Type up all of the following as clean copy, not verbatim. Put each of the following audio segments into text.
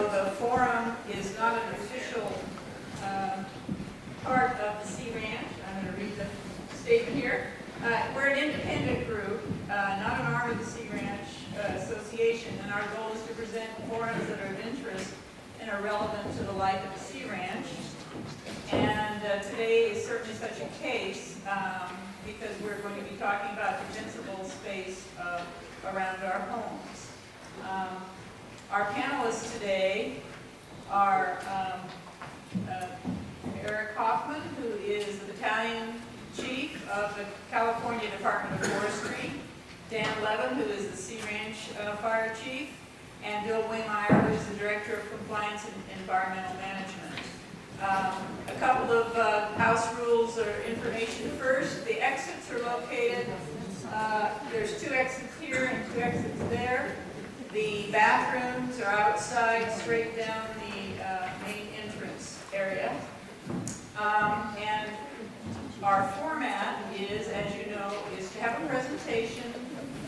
the forum is not an official part of the Sea Ranch. I'm going to read the statement here. We're an independent group, not an arm of the Sea Ranch Association, and our goal is to present forums that are of interest and are relevant to the life of the Sea Ranch. And today is certainly such a case because we're going to be talking about defensible space around our homes. Our panelists today are Eric Hoffman, who is the Battalion Chief of the California Department of Forestry, Dan Levin, who is the Sea Ranch Fire Chief, and Bill Wiemeyer, who is the Director of Compliance and Environmental Management. A couple of house rules or information first. The exits are located, there's 2 exits here and 2 exits there. The bathrooms are outside, straight down the main entrance area. And our format is, as you know, is to have a presentation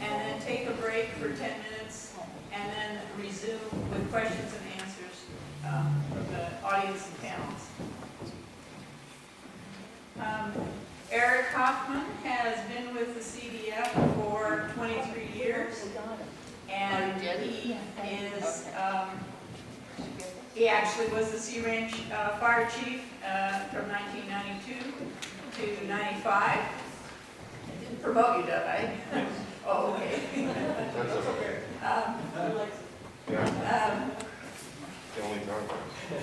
and then take a break for 10 minutes and then resume with questions and answers from the audience and panels. Eric Hoffman has been with the CDF for 23 years, and he actually was the Sea Ranch Fire Chief from 1992 to 95. I didn't promote you, did I? Oh, okay.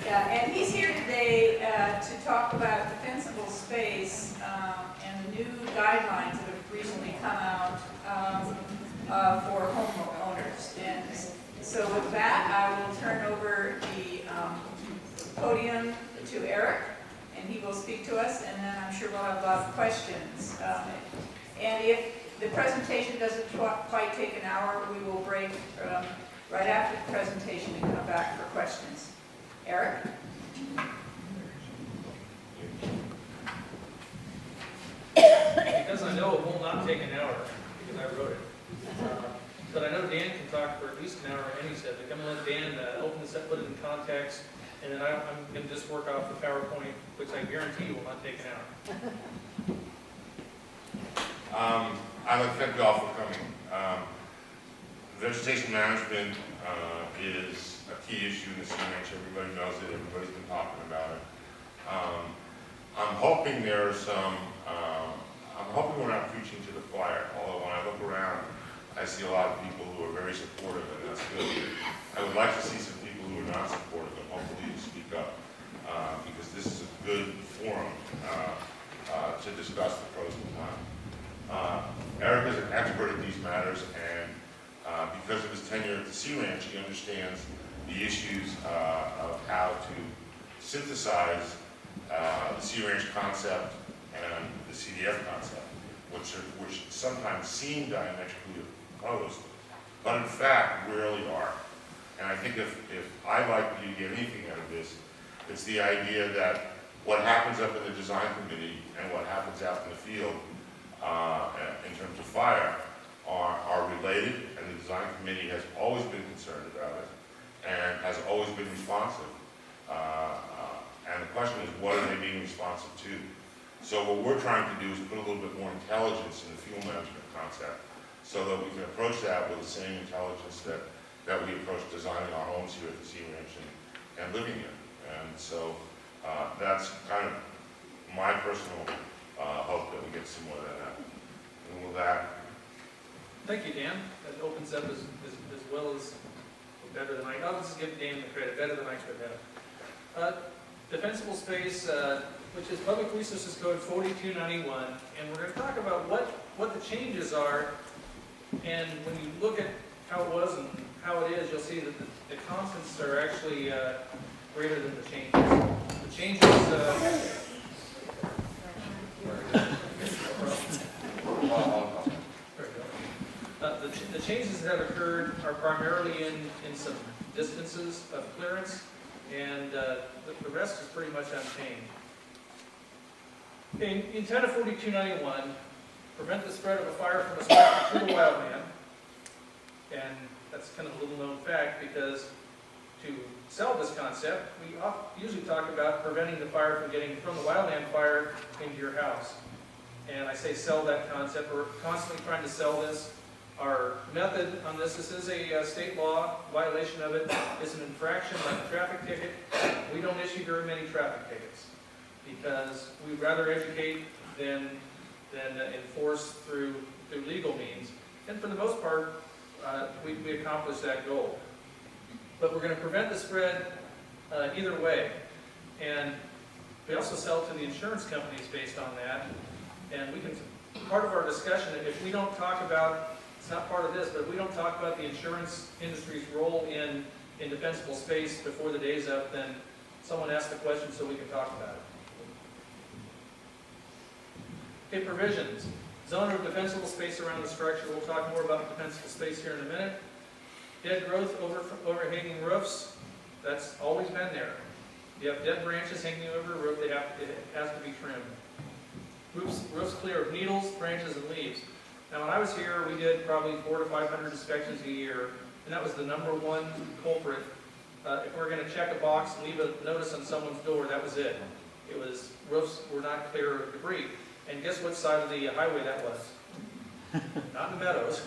Yeah, and he's here today to talk about defensible space and the new guidelines that have recently come out for homeowners. And so with that, I will turn over the podium to Eric, and he will speak to us, and then I'm sure we'll have a lot of questions. And if the presentation doesn't quite take an hour, we will break right after the presentation and come back for questions. Eric? Because I know it will not take an hour, because I wrote it. But I know Dan can talk for at least an hour on any subject. I'm going to let Dan open this up, put it in context, and then I'm going to just work off the PowerPoint, which I guarantee will not take an hour. I'd like to thank you all for coming. Vegetation management is a key issue in the Sea Ranch. Everybody knows it. Everybody's been talking about it. I'm hoping there are some. I'm hoping we're not preaching to the choir. Although when I look around, I see a lot of people who are very supportive, and that's good. I would like to see some people who are not supportive, and hopefully you speak up, because this is a good forum to discuss the pros and cons. Eric is an expert at these matters, and because of his tenure at the Sea Ranch, he understands the issues of how to synthesize the Sea Ranch concept and the CDF concept, which sometimes seem diametrically opposed, but in fact rarely are. And I think if I'd like you to get anything out of this, it's the idea that what happens up in the design committee and what happens out in the field in terms of fire are related, and the design committee has always been concerned about it and has always been responsive. And the question is, what are they being responsive to? So what we're trying to do is put a little bit more intelligence in the fuel management concept so that we can approach that with the same intelligence that we approach designing our homes here at the Sea Ranch and living in. And so that's kind of my personal hope that we get some more of that happen. And with that, Thank you, Dan. That opens up as well as better than I'll just give Dan the credit, better than I could have. Defensible space, which is Public Resources Code 4291, and we're going to talk about what the changes are. And when you look at how it was and how it is, you'll see that the constants are actually greater than the changes. The changes. The changes that have occurred are primarily in some distances of clearance, and the rest is pretty much unchanged. In Intent of 4291, prevent the spread of a fire from a spot to the wildland, and that's kind of a little known fact because to sell this concept, we usually talk about preventing the fire from getting from the wildland fire into your house. And I say sell that concept. We're constantly trying to sell this. Our method on this is a state law. Violation of it is an infraction like a traffic ticket. We don't issue very many traffic tickets because we'd rather educate than enforce through legal means. And for the most part, we accomplish that goal. But we're going to prevent the spread either way. And we also sell to the insurance companies based on that. And we can, part of our discussion, if we don't talk about, it's not part of this, but if we don't talk about the insurance industry's role in defensible space before the day's up, then someone ask the question so we can talk about it. Okay, provisions. Zone of defensible space around the structure. We'll talk more about defensible space here in a minute. Dead growth, overhanging roofs. That's always been there. You have dead branches hanging over a roof, it has to be trimmed. Roofs clear of needles, branches, and leaves. Now, when I was here, we did probably 400 to 500 inspections a year, and that was the #1 culprit. If we're going to check a box and leave a notice on someone's door, that was it. It was roofs were not clear of debris. And guess what side of the highway that was? Not in the meadows.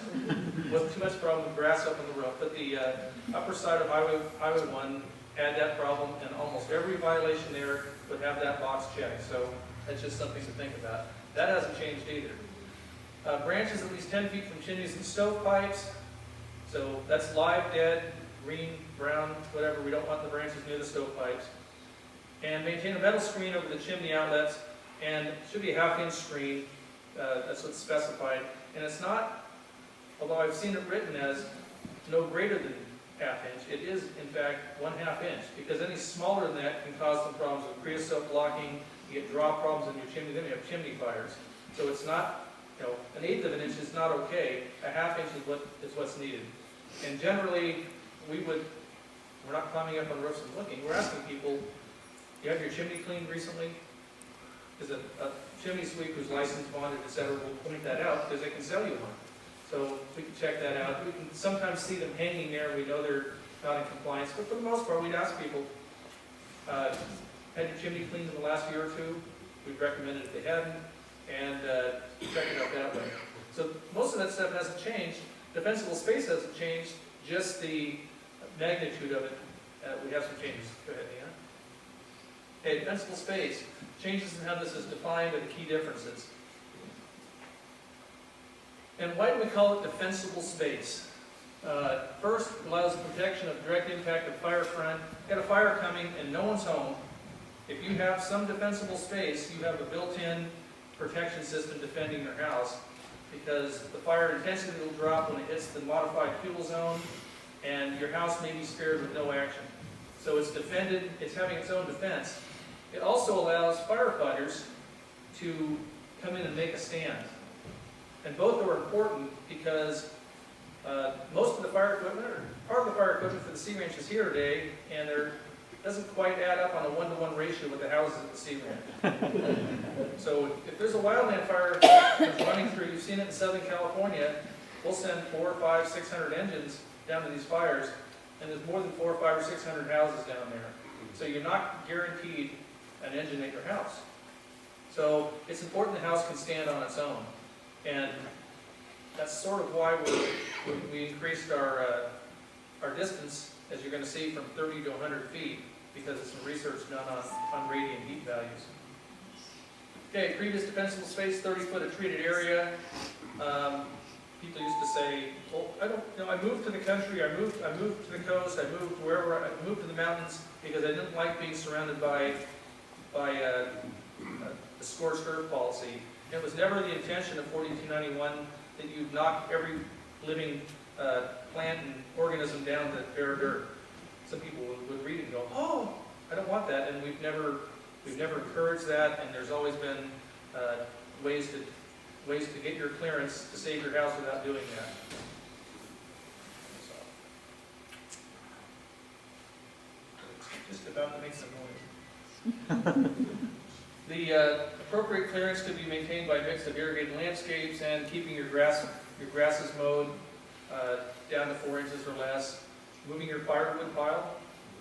Wasn't too much problem with grass up on the roof, but the upper side of Highway 1 had that problem, and almost every violation there would have that box checked. So that's just something to think about. That hasn't changed either. Branches at least 10 feet from chimneys and stovepipes. So that's live, dead, green, brown, whatever. We don't want the branches near the stovepipes. And maintain a metal screen over the chimney outlets, and it should be a ½ inch screen. That's what's specified. And it's not, although I've seen it written as no greater than ½ inch, it is in fact 1/2 inch, because any smaller than that can cause some problems with creosote blocking. You get draw problems in your chimney, then you have chimney fires. So it's not, an 1/8 of an inch is not okay. A ½ inch is what's needed. And generally, we're not climbing up on roofs and looking. We're asking people, you have your chimney cleaned recently? Because a chimney sweep who's licensed, bonded, etc. will point that out because they can sell you one. So we can check that out. We can sometimes see them hanging there. We know they're not in compliance. But for the most part, we'd ask people, had your chimney cleaned in the last year or two? We'd recommend it if they hadn't. And check it out that way. So most of that stuff hasn't changed. Defensible space hasn't changed. Just the magnitude of it. We have some changes. Go ahead, Deanna. Okay, defensible space. Changes in how this is defined are the key differences. And why do we call it defensible space? First, it allows the protection of direct impact of fire front. Got a fire coming and no one's home. If you have some defensible space, you have a built-in protection system defending your house, because the fire intensity will drop when it hits the modified fuel zone, and your house may be spared with no action. So it's defended, it's having its own defense. It also allows firefighters to come in and make a stand. And both are important because most of the fire equipment, or part of the fire equipment for the Sea Ranch is here today, and there doesn't quite add up on a 1-to-1 ratio with the houses at the Sea Ranch. So if there's a wildland fire that's running through, you've seen it in Southern California, we'll send 400, 500, 600 engines down to these fires, and there's more than 400, 500, or 600 houses down there. So you're not guaranteed an engine at your house. So it's important the house can stand on its own. And that's sort of why we increased our distance, as you're going to see, from 30 to 100 feet, because of some research done on radiant heat values. Okay, previous defensible space, 30-foot of treated area. People used to say, well, I moved to the country, I moved to the coast, I moved wherever, I moved to the mountains because I didn't like being surrounded by the scorched earth policy. It was never the intention of 4291 that you'd knock every living plant and organism down to bare dirt. Some people would read it and go, oh, I don't want that, and we've never encouraged that, and there's always been ways to get your clearance to save your house without doing that. So, just about to make some noise. The appropriate clearance could be maintained by a mix of irrigated landscapes and keeping your grasses mowed down to 4 inches or less. Moving your firewood pile.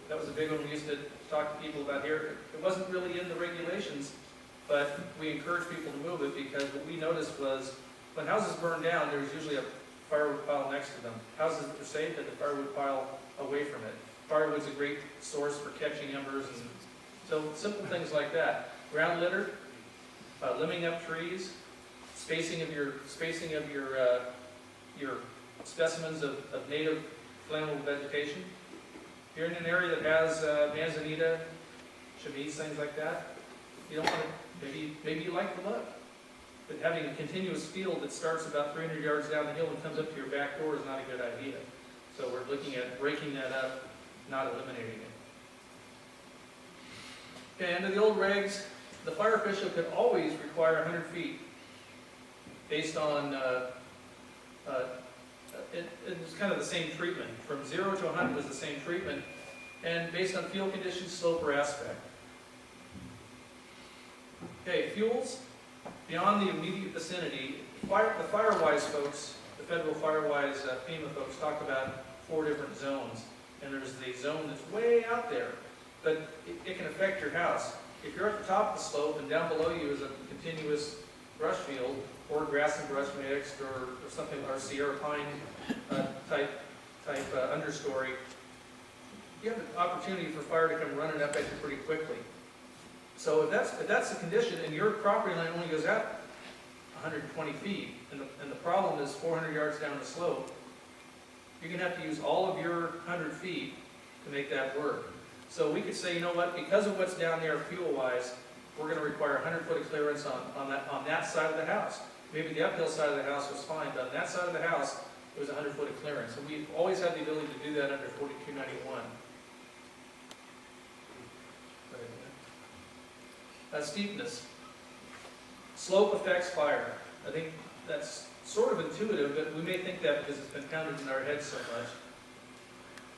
That was a big one we used to talk to people about here. It wasn't really in the regulations, but we encouraged people to move it because what we noticed was when houses burn down, there's usually a firewood pile next to them. Houses that are safe had the firewood pile away from it. Firewood's a great source for catching embers, and so simple things like that. Ground litter, limbing up trees, spacing of your specimens of native flammable vegetation. If you're in an area that has manzanita, chamise, things like that, you don't want to, maybe you like the look. But having a continuous field that starts about 300 yards down the hill and comes up to your back door is not a good idea. So we're looking at breaking that up, not eliminating it. Okay, under the old regs, the fire official could always require 100 feet based on, it's kind of the same treatment. From 0 to 100 was the same treatment, and based on field conditions, slope, or aspect. Okay, fuels. Beyond the immediate vicinity, the FireWise folks, the federal FireWise FEMA folks talk about 4 different zones. And there's the zone that's way out there, but it can affect your house. If you're at the top of the slope and down below you is a continuous brush field, or grass and brush mixed, or something, or Sierra pine type understory, you have an opportunity for fire to come running up at you pretty quickly. So if that's the condition, and your property line only goes out 120 feet, and the problem is 400 yards down the slope, you're going to have to use all of your 100 feet to make that work. So we could say, you know what, because of what's down there fuel-wise, we're going to require 100 foot of clearance on that side of the house. Maybe the uphill side of the house was fine, but on that side of the house, it was 100 foot of clearance. And we've always had the ability to do that under 4291. Steepness. Slope affects fire. I think that's sort of intuitive, but we may think that because it's been pounded in our heads so much.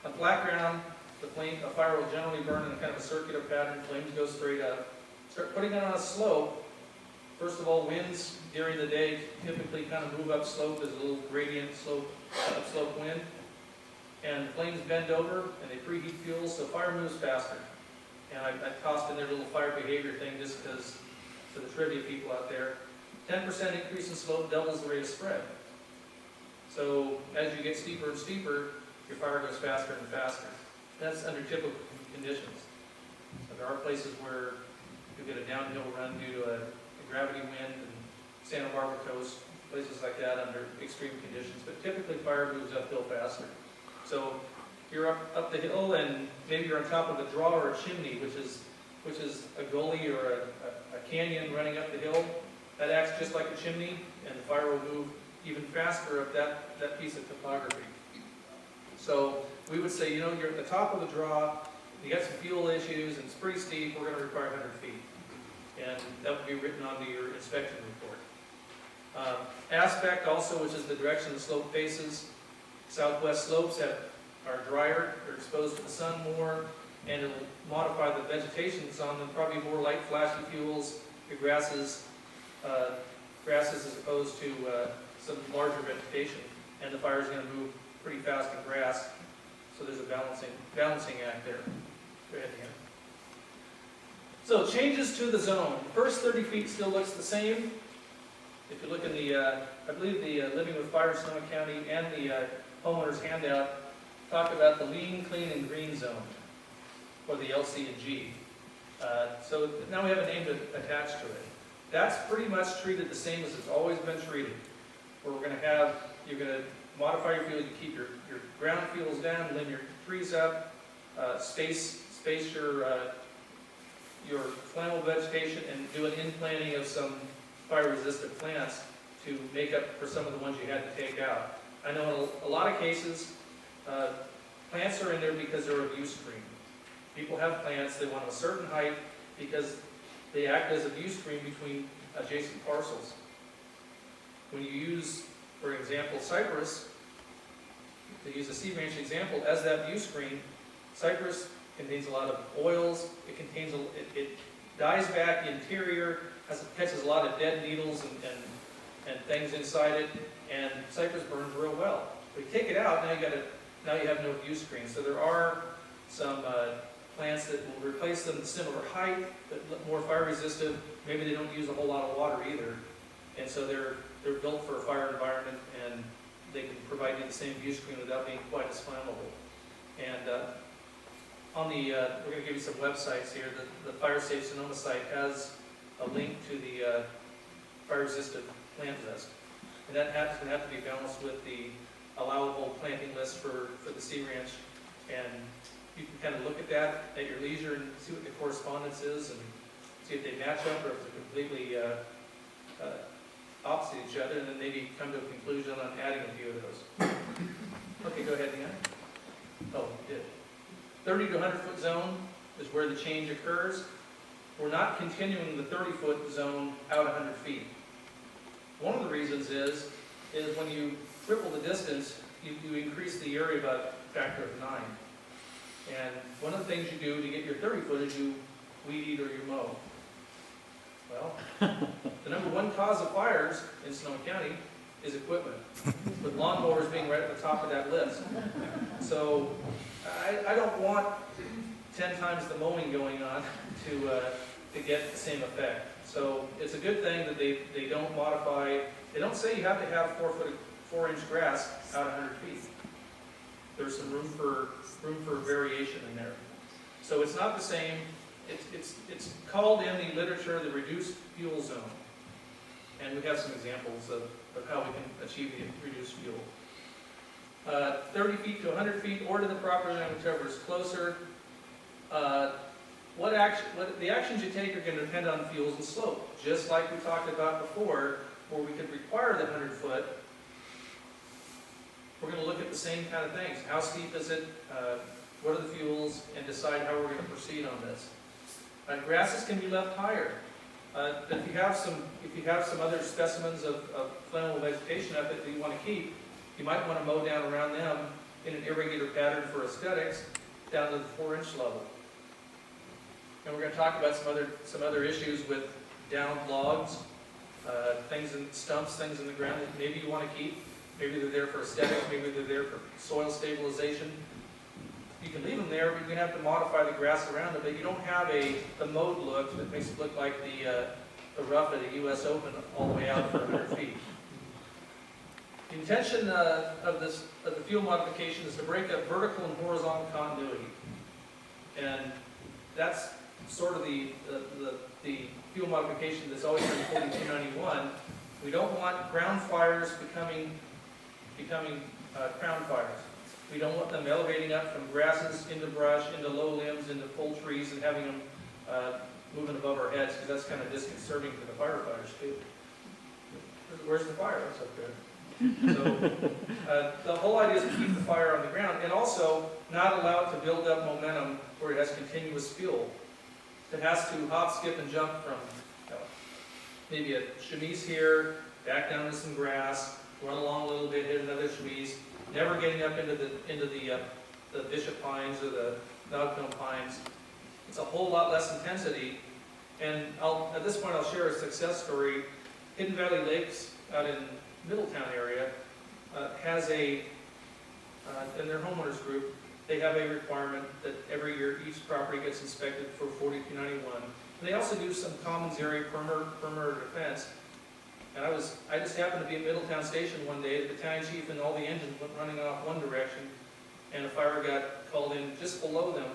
On flat ground, a fire will generally burn in a kind of a circular pattern. Flames go straight up. Start putting it on a slope. First of all, winds during the day typically kind of move up slope. There's a little gradient upslope wind. And flames bend over and they preheat fuel, so fire moves faster. And I tossed in their little fire behavior thing just because, for the trivia people out there, 10% increase in slope doubles the rate of spread. So as you get steeper and steeper, your fire goes faster and faster. That's under typical conditions. So there are places where you get a downhill run due to a gravity wind, and Santa Barbara coast, places like that under extreme conditions. But typically fire moves uphill faster. So you're up the hill, and maybe you're on top of a draw or a chimney, which is a gully or a canyon running up the hill. That acts just like a chimney, and the fire will move even faster up that piece of topography. So we would say, you know, you're at the top of the draw, you got some fuel issues, and it's pretty steep, we're going to require 100 feet. And that would be written onto your inspection report. Aspect also, which is the direction the slope faces. Southwest slopes are drier, they're exposed to the sun more, and it'll modify the vegetation that's on them, probably more light flashy fuels, the grasses as opposed to some larger vegetation, and the fire is going to move pretty fast in grass, so there's a balancing act there. Go ahead, Dan. So changes to the zone. The first 30 feet still looks the same. If you look in the, I believe the Living with Fire Sonoma County and the homeowner's handout talk about the lean, clean, and green zone, or the LC and G. So now we have a name attached to it. That's pretty much treated the same as it's always been treated. Where we're going to have, you're going to modify your field, you keep your ground fuels down, limb your trees up, space your flammable vegetation, and do an in-planting of some fire-resistant plants to make up for some of the ones you had to take out. I know in a lot of cases, plants are in there because they're a view screen. People have plants, they want a certain height because they act as a view screen between adjacent parcels. When you use, for example, cypress, to use a sea ranch example, as that view screen, cypress contains a lot of oils, it dies back the interior, catches a lot of dead needles and things inside it, and cypress burns real well. But you take it out, now you have no view screen. So there are some plants that will replace them similar height, but more fire resistant. Maybe they don't use a whole lot of water either. And so they're built for a fire environment, and they can provide you the same view screen without being quite as flammable. And we're going to give you some websites here. The Fire Safe Sonoma site has a link to the fire-resistant plant list. And that going to have to be balanced with the allowable planting list for the Sea Ranch. And you can kind of look at that at your leisure and see what the correspondence is and see if they match up or if they're completely opposite each other, and then maybe come to a conclusion on adding a few of those. Okay, go ahead, Deanna. Oh, you did. 30 to 100 foot zone is where the change occurs. We're not continuing the 30-foot zone out 100 feet. One of the reasons is when you triple the distance, you increase the area by a factor of 9. And one of the things you do to get your 30 foot is you weed eat or you mow. Well, the number one cause of fires in Sonoma County is equipment, with lawnmowers being right at the top of that list. So I don't want 10 times the mowing going on to get the same effect. So it's a good thing that they don't modify. They don't say you have to have 4-inch grass out 100 feet. There's some room for variation in there. So it's not the same. It's called in the literature the reduced fuel zone. And we have some examples of how we can achieve the reduced fuel. 30 feet to 100 feet or to the property line, whichever is closer. The actions you take are going to depend on fuels and slope. Just like we talked about before, where we could require the 100 foot, we're going to look at the same kind of things. How steep is it? What are the fuels? And decide how we're going to proceed on this. Grasses can be left higher. If you have some other specimens of flammable vegetation up that you want to keep, you might want to mow down around them in an irrigator pattern for aesthetics down to the 4-inch level. And we're going to talk about some other issues with downed logs, things in stumps, things in the ground that maybe you want to keep. Maybe they're there for aesthetics, maybe they're there for soil stabilization. You can leave them there, but you're going to have to modify the grass around it, but you don't have the mowed look that makes it look like the rough at a U.S. Open all the way out for 100 feet. The intention of the fuel modification is to break up vertical and horizontal continuity. And that's sort of the fuel modification that's always been 4291. We don't want ground fires becoming crown fires. We don't want them elevating up from grasses into brush, into low limbs, into full trees, and having them moving above our heads, because that's kind of disconcerting to the firefighters too. Where's the fire? That's up there. So the whole idea is to keep the fire on the ground, and also not allow it to build up momentum where it has continuous fuel. It has to hop, skip, and jump from maybe a chemise here, back down to some grass, run along a little bit, hit another chemise, never getting up into the bishop pines or the dogcone pines. It's a whole lot less intensity. And at this point, I'll share a success story. Hidden Valley Lakes out in Middletown area has in their homeowners group, they have a requirement that every year each property gets inspected for 4291. And they also do some commons area perimeter defense. And I just happened to be at Middletown Station one day. The battalion chief and all the engines went running off one direction, and a fire got called in just below them.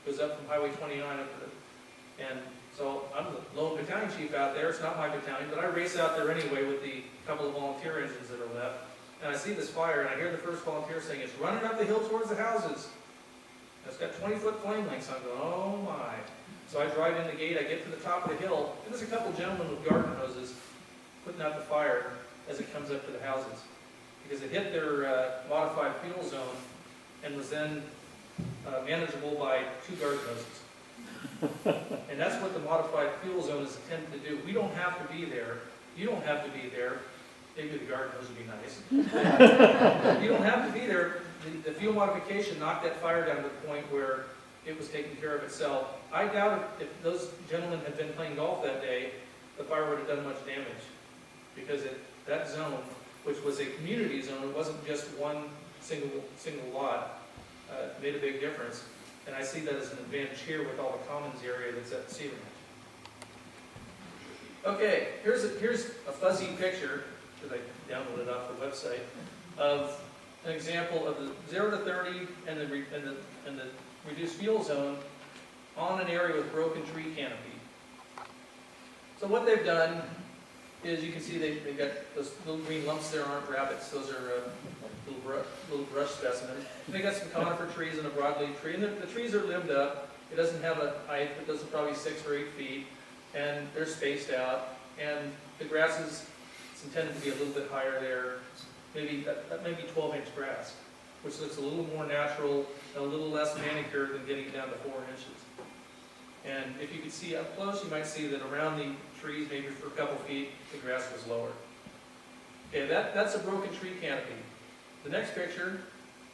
It was up from Highway 29 up to the, and so I'm the lone battalion chief out there. It's not my battalion, but I race out there anyway with the couple of volunteer engines that are left. And I see this fire, and I hear the first volunteer saying, "It's running up the hill towards the houses." It's got 20-foot flame lengths. I'm going, oh my. So I drive in the gate, I get to the top of the hill, and there's a couple gentlemen with garden hoses putting out the fire as it comes up to the houses. Because it hit their modified fuel zone and was then manageable by 2 garden hoses. And that's what the modified fuel zone is intended to do. We don't have to be there. You don't have to be there. Maybe the garden hose would be nice. You don't have to be there. The fuel modification knocked that fire down to the point where it was taking care of itself. I doubt if those gentlemen had been playing golf that day, the fire would have done much damage. Because that zone, which was a community zone, it wasn't just one single lot, made a big difference. And I see that as an advantage here with all the commons area that's at the Sea Ranch. Okay, here's a fuzzy picture, because I downloaded it off the website, of an example of the 0 to 30 and the reduced fuel zone on an area with broken tree canopy. So what they've done is, you can see they've got those little green lumps there aren't rabbits, those are little brush specimens. And they got some conifer trees and a broadleaf tree, and the trees are limbed up. It doesn't have a height, it doesn't probably 6 or 8 feet, and they're spaced out. And the grasses, it's intended to be a little bit higher there, maybe that may be 12-inch grass, which looks a little more natural, a little less manicured than getting down to 4 inches. And if you could see up close, you might see that around the trees, maybe for a couple feet, the grass was lower. Okay, that's a broken tree canopy. The next picture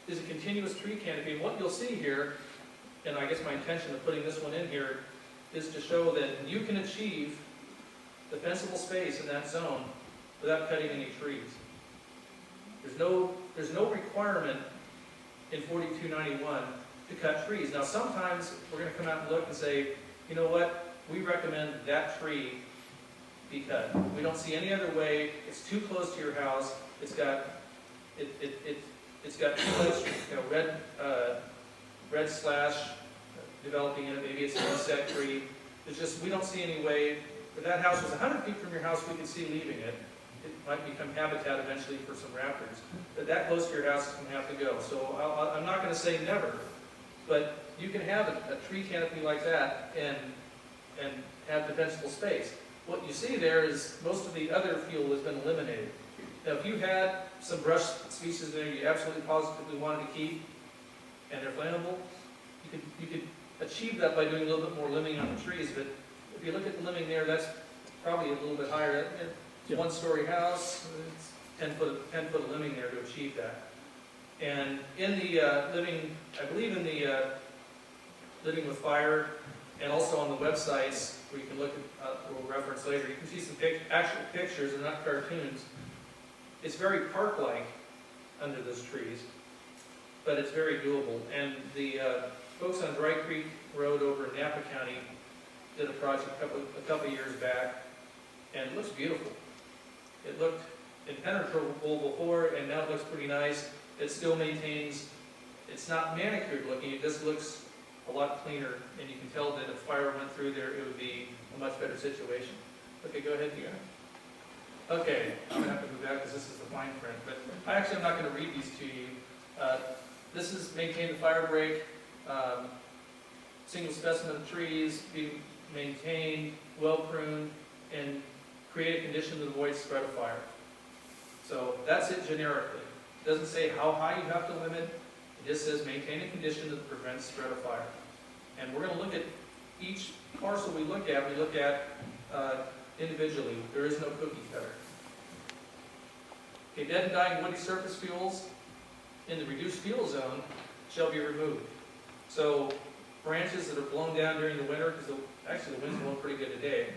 is a continuous tree canopy, and what you'll see here, and I guess my intention of putting this one in here, is to show that you can achieve defensible space in that zone without cutting any trees. There's no requirement in 4291 to cut trees. Now sometimes we're going to come out and look and say, you know what, we recommend that tree be cut. We don't see any other way. It's too close to your house. It's got too much, red slash developing in it. Maybe it's an insect tree. It's just, we don't see any way. If that house was 100 feet from your house, we could see leaving it. It might become habitat eventually for some raptors. But that close to your house is going to have to go. So I'm not going to say never, but you can have a tree canopy like that and have defensible space. What you see there is most of the other fuel has been eliminated. Now, if you had some brush species there you absolutely positively wanted to keep, and they're flammable, you could achieve that by doing a little bit more limbing on the trees. But if you look at the limbing there, that's probably a little bit higher. It's a one-story house. It's 10 foot of limbing there to achieve that. And in the living, I believe in the Living with Fire, and also on the websites where you can look at, we'll reference later, you can see some actual pictures, they're not cartoons. It's very park-like under those trees, but it's very doable. And the folks on Dry Creek Road over in Napa County did a project a couple years back, and it looks beautiful. It looked impenetrable before, and now it looks pretty nice. It still maintains, it's not manicured looking, it just looks a lot cleaner, and you can tell that if fire went through there, it would be a much better situation. Okay, go ahead, Deanna. Okay, I'm going to have to move back because this is the fine print, but I'm not going to read these to you. This is maintain the fire break, single specimen of trees, be maintained, well pruned, and create a condition to avoid spread of fire. So that's it generically. It doesn't say how high you have to limit. It just says maintain a condition that prevents spread of fire. And we're going to look at each parcel we look at individually. There is no cookie cutter. Okay, dead and dying woody surface fuels in the reduced fuel zone shall be removed. So branches that are blown down during the winter, because actually the wind's blowing pretty good today,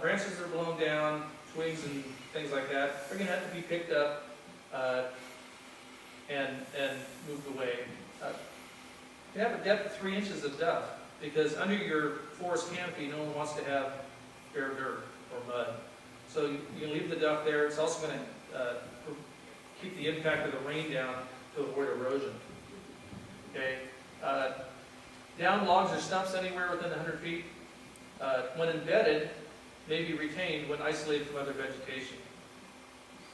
branches that are blown down, twigs and things like that, are going to have to be picked up and moved away. You have a depth of 3 inches of duff, because under your forest canopy, no one wants to have bare dirt or mud. So you can leave the duff there. It's also going to keep the impact of the rain down to avoid erosion. Okay. Down logs or stumps anywhere within 100 feet, when embedded, may be retained when isolated from other vegetation.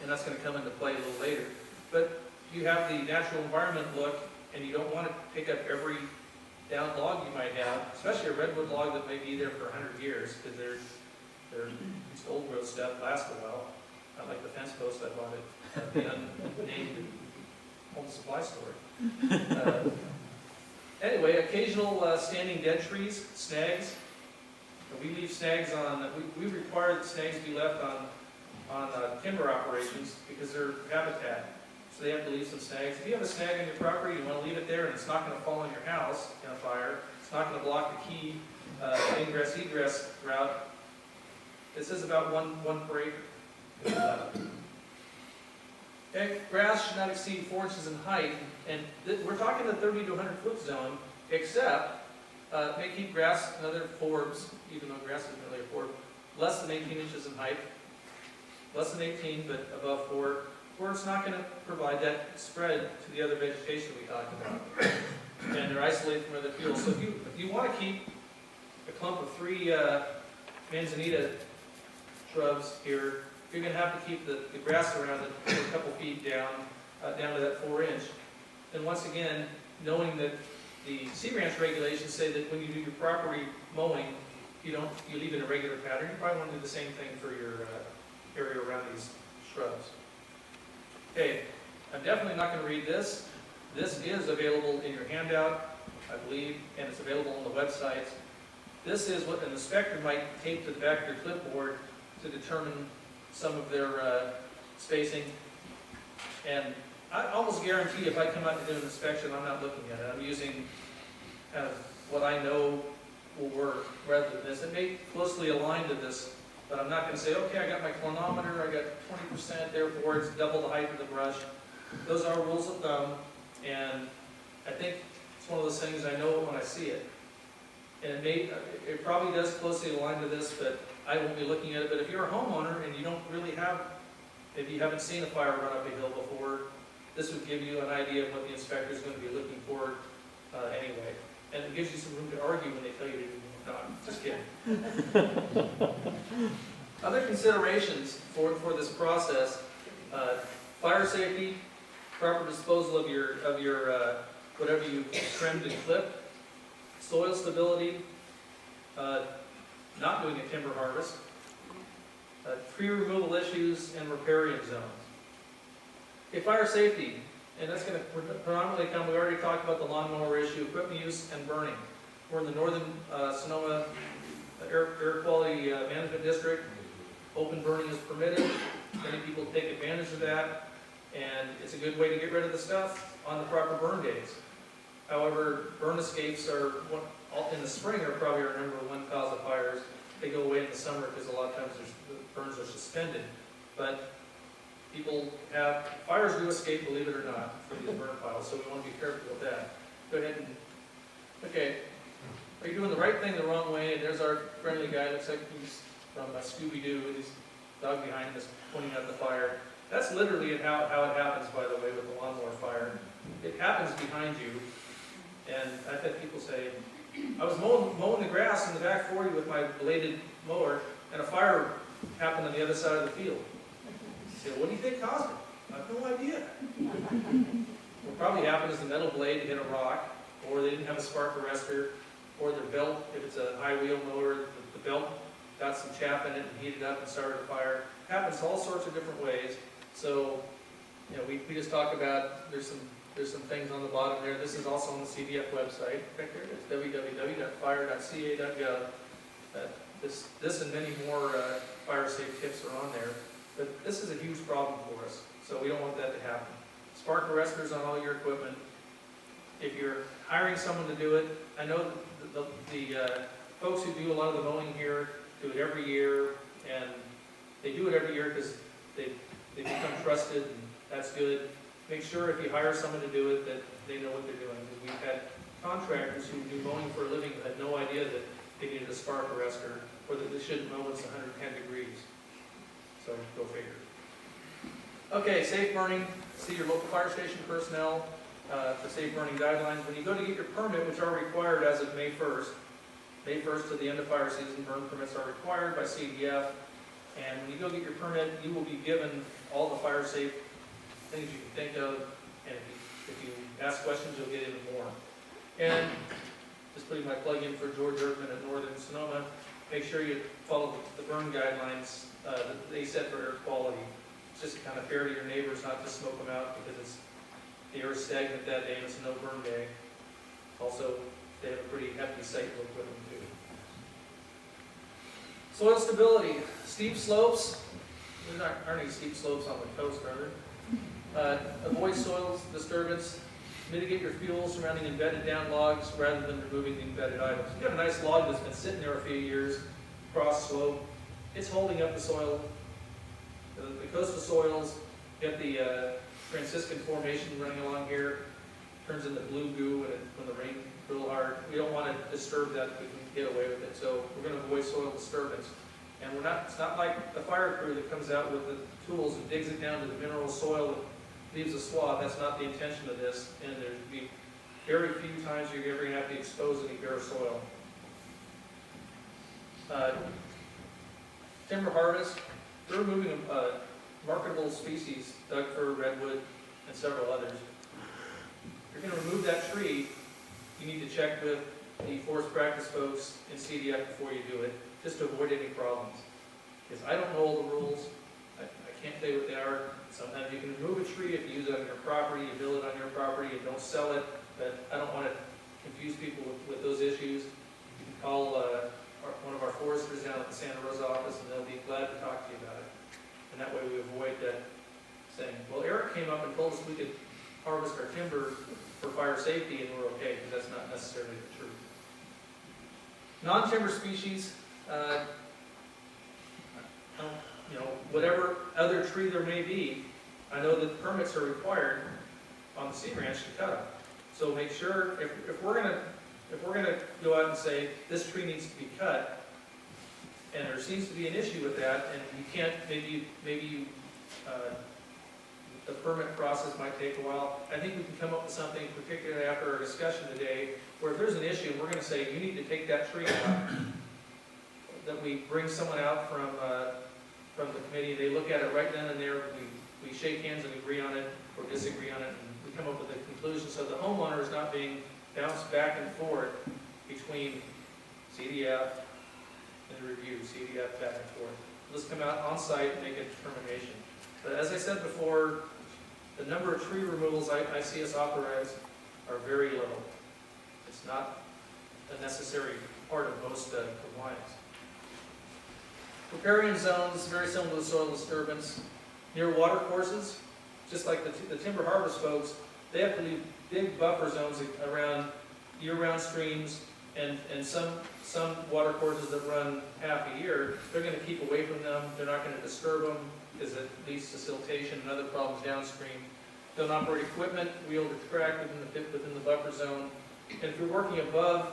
And that's going to come into play a little later. But you have the natural environment look, and you don't want to pick up every down log you might have, especially a redwood log that may be there for 100 years, because it's old growth stuff, lasts a while. Not like the fence post I bought at the unnamed home supply store. Anyway, occasional standing dead trees, snags. We leave snags on, we require that snags be left on timber operations because they're habitat. So they have to leave some snags. If you have a snag on your property, you want to leave it there, and it's not going to fall on your house in a fire. It's not going to block the key ingress-egress route. It says about one per acre. Okay, grass should not exceed 4 inches in height, and we're talking the 30 to 100 foot zone. except may keep grass another forbs, even though grass isn't really a forb, less than 18 inches in height, less than 18 but above 4, where it's not going to provide that spread to the other vegetation we talked about. And they're isolated from other fields. So if you want to keep a clump of 3 manzanita shrubs here, you're going to have to keep the grass around it a couple feet down to that 4 inch. And once again, knowing that the Sea Ranch regulations say that when you do your property mowing, you leave it in a regular pattern. You probably want to do the same thing for your area around these shrubs. Okay, I'm definitely not going to read this. This is available in your handout, I believe, and it's available on the website. This is what an inspector might tape to the back of your clipboard to determine some of their spacing. And I almost guarantee if I come out to do an inspection, I'm not looking at it. I'm using kind of what I know will work rather than this. It may closely align to this, but I'm not going to say, okay, I got my clinometer, I got 20%, therefore it's double the height of the brush. Those are rules of thumb, and I think it's one of those things I know when I see it. And it probably does closely align to this, but I won't be looking at it. But if you're a homeowner and you don't really have, if you haven't seen a fire run up a hill before, this would give you an idea of what the inspector is going to be looking for anyway. And it gives you some room to argue when they tell you to do it. No, I'm just kidding. Other considerations for this process, fire safety, proper disposal of your whatever you trimmed and clipped, soil stability, not doing a timber harvest, tree removal issues, and riparian zones. Okay, fire safety, and that's going to predominantly come, we already talked about the lawnmower issue, equipment use and burning. We're in the northern Sonoma Air Quality Management District. Open burning is permitted. Many people take advantage of that, and it's a good way to get rid of the stuff on the proper burn days. However, burn escapes in the spring are probably our #1 cause of fires. They go away in the summer because a lot of times the burns are suspended. But fires do escape, believe it or not, from these burn piles, so we want to be careful with that. Go ahead and, okay, are you doing the right thing the wrong way? And there's our friendly guy, looks like he's from Scooby-Doo, with his dog behind us pointing at the fire. That's literally how it happens, by the way, with the lawnmower fire. It happens behind you, and I've had people say, I was mowing the grass in the back 40 with my bladed mower, and a fire happened on the other side of the field. I said, what do you think caused it? I have no idea. What probably happened is the metal blade hit a rock, or they didn't have a spark arrestor, or their belt, if it's a high wheel mower, the belt got some chaff in it and heated up and started a fire. It happens all sorts of different ways. So, we just talked about, there's some things on the bottom there. This is also on the CDF website. Right there it is, www.fire.ca.gov. This and many more fire safe tips are on there. But this is a huge problem for us, so we don't want that to happen. Spark arresters on all your equipment. If you're hiring someone to do it, I know the folks who do a lot of the mowing here do it every year, and they do it every year because they become trusted, and that's good. Make sure if you hire someone to do it that they know what they're doing. Because we've had contractors who do mowing for a living who had no idea that they needed a spark arrestor, or that they shouldn't mow when it's 110 degrees. So go figure. Okay, safe burning. See your local fire station personnel for safe burning guidelines. When you go to get your permit, which are required as of May 1st to the end of fire season, burn permits are required by CDF. And when you go get your permit, you will be given all the fire safe things you can think of. And if you ask questions, you'll get even more. And just putting my plug in for George Erkman at Northern Sonoma, make sure you follow the burn guidelines that they set for air quality. It's just kind of fair to your neighbors not to smoke them out because the air is stagnant that day and it's a no burn day. Also, they have a pretty hefty site look with them too. Soil stability, steep slopes. There aren't any steep slopes on the coast, are there? Avoid soil disturbance. Mitigate your fuel surrounding embedded down logs rather than removing the embedded items. If you have a nice log that's been sitting there a few years, cross slope, it's holding up the soil. The coastal soils, you got the Franciscan Formation running along here, turns into blue goo when the rain real hard. We don't want to disturb that if we can get away with it, so we're going to avoid soil disturbance. And it's not like the fire crew that comes out with the tools and digs it down to the mineral soil that leaves a swath. That's not the intention of this, and there'd be very few times you're ever going to have to expose any bare soil. Timber harvest, we're removing marketable species, Doug fir, redwood, and several others. If you're going to remove that tree, you need to check with the forest practice folks in CDF before you do it, just to avoid any problems. Because I don't know all the rules, I can't tell you what they are. Sometimes you can remove a tree if you use it on your property, you build it on your property, you don't sell it, but I don't want to confuse people with those issues. You can call one of our foresters down at the Santa Rosa office, and they'll be glad to talk to you about it. And that way we avoid that saying, well, Eric came up and told us we could harvest our timber for fire safety and we're okay, because that's not necessarily the truth. Non-timber species, whatever other tree there may be, I know that permits are required on the sea ranch to cut them. So make sure, if we're gonna go out and say, this tree needs to be cut, and there seems to be an issue with that, and you can't, maybe the permit process might take a while. I think we can come up with something, particularly after our discussion today, where if there's an issue, and we're gonna say, you need to take that tree out, that we bring someone out from the committee, they look at it right then and there, we shake hands and agree on it, or disagree on it, and we come up with a conclusion, so the homeowner is not being bounced back and forth between CDF and the review, CDF back and forth. Let's come out on site and make a determination. But as I said before, the number of tree removals I see us authorize are very low. It's not a necessary part of most compliance. Riparian zones, very similar to soil disturbance. Near water courses, just like the timber harvest folks, they have to leave big buffer zones around year-round streams and some water courses that run half a year. They're going to keep away from them. They're not going to disturb them because it leads to siltation and other problems downstream. Don't operate equipment, wheel or track within the buffer zone. And if you're working above,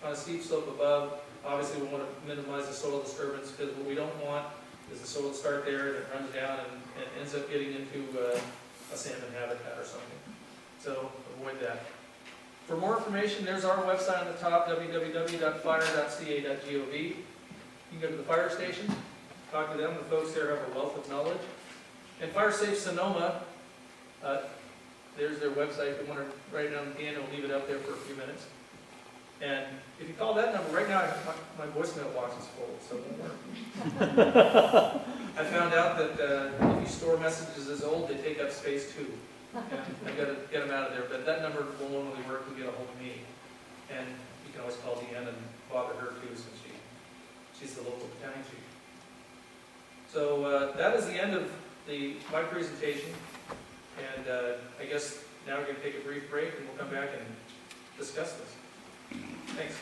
on a steep slope above, obviously we want to minimize the soil disturbance, because what we don't want is the soil to start there and it runs down and ends up getting into a salmon habitat or something. So avoid that. For more information, there's our website on the top, www.fire.ca.gov. You can go to the fire station, talk to them. The folks there have a wealth of knowledge. And Fire Safe Sonoma, there's their website. If you want to write it down again, I'll leave it up there for a few minutes. And if you call that number, right now my voicemail box is full, so it won't work. I found out that if you store messages as old, they take up space too. And I've got to get them out of there, but that number will normally work to get a hold of me. And you can always call Deanna and bother her too, since she's the local battalion chief. So that is the end of my presentation. And I guess now we're going to take a brief break and we'll come back and discuss this. Thanks.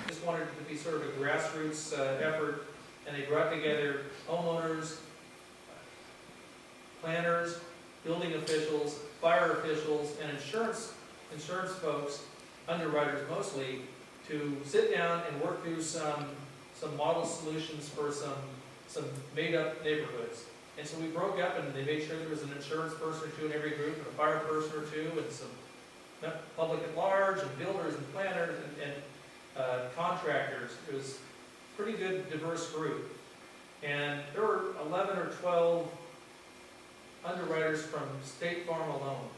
Just wanted it to be sort of a grassroots effort, and they brought together homeowners, planners, building officials, fire officials, and insurance folks, underwriters mostly, to sit down and work through some model solutions for some made-up neighborhoods. And so we broke up, and they made sure there was an insurance person or two in every group, and a fire person or two, and some public at large, and builders and planners and contractors. It was a pretty good, diverse group. And there were 11 or 12 underwriters from State Farm alone.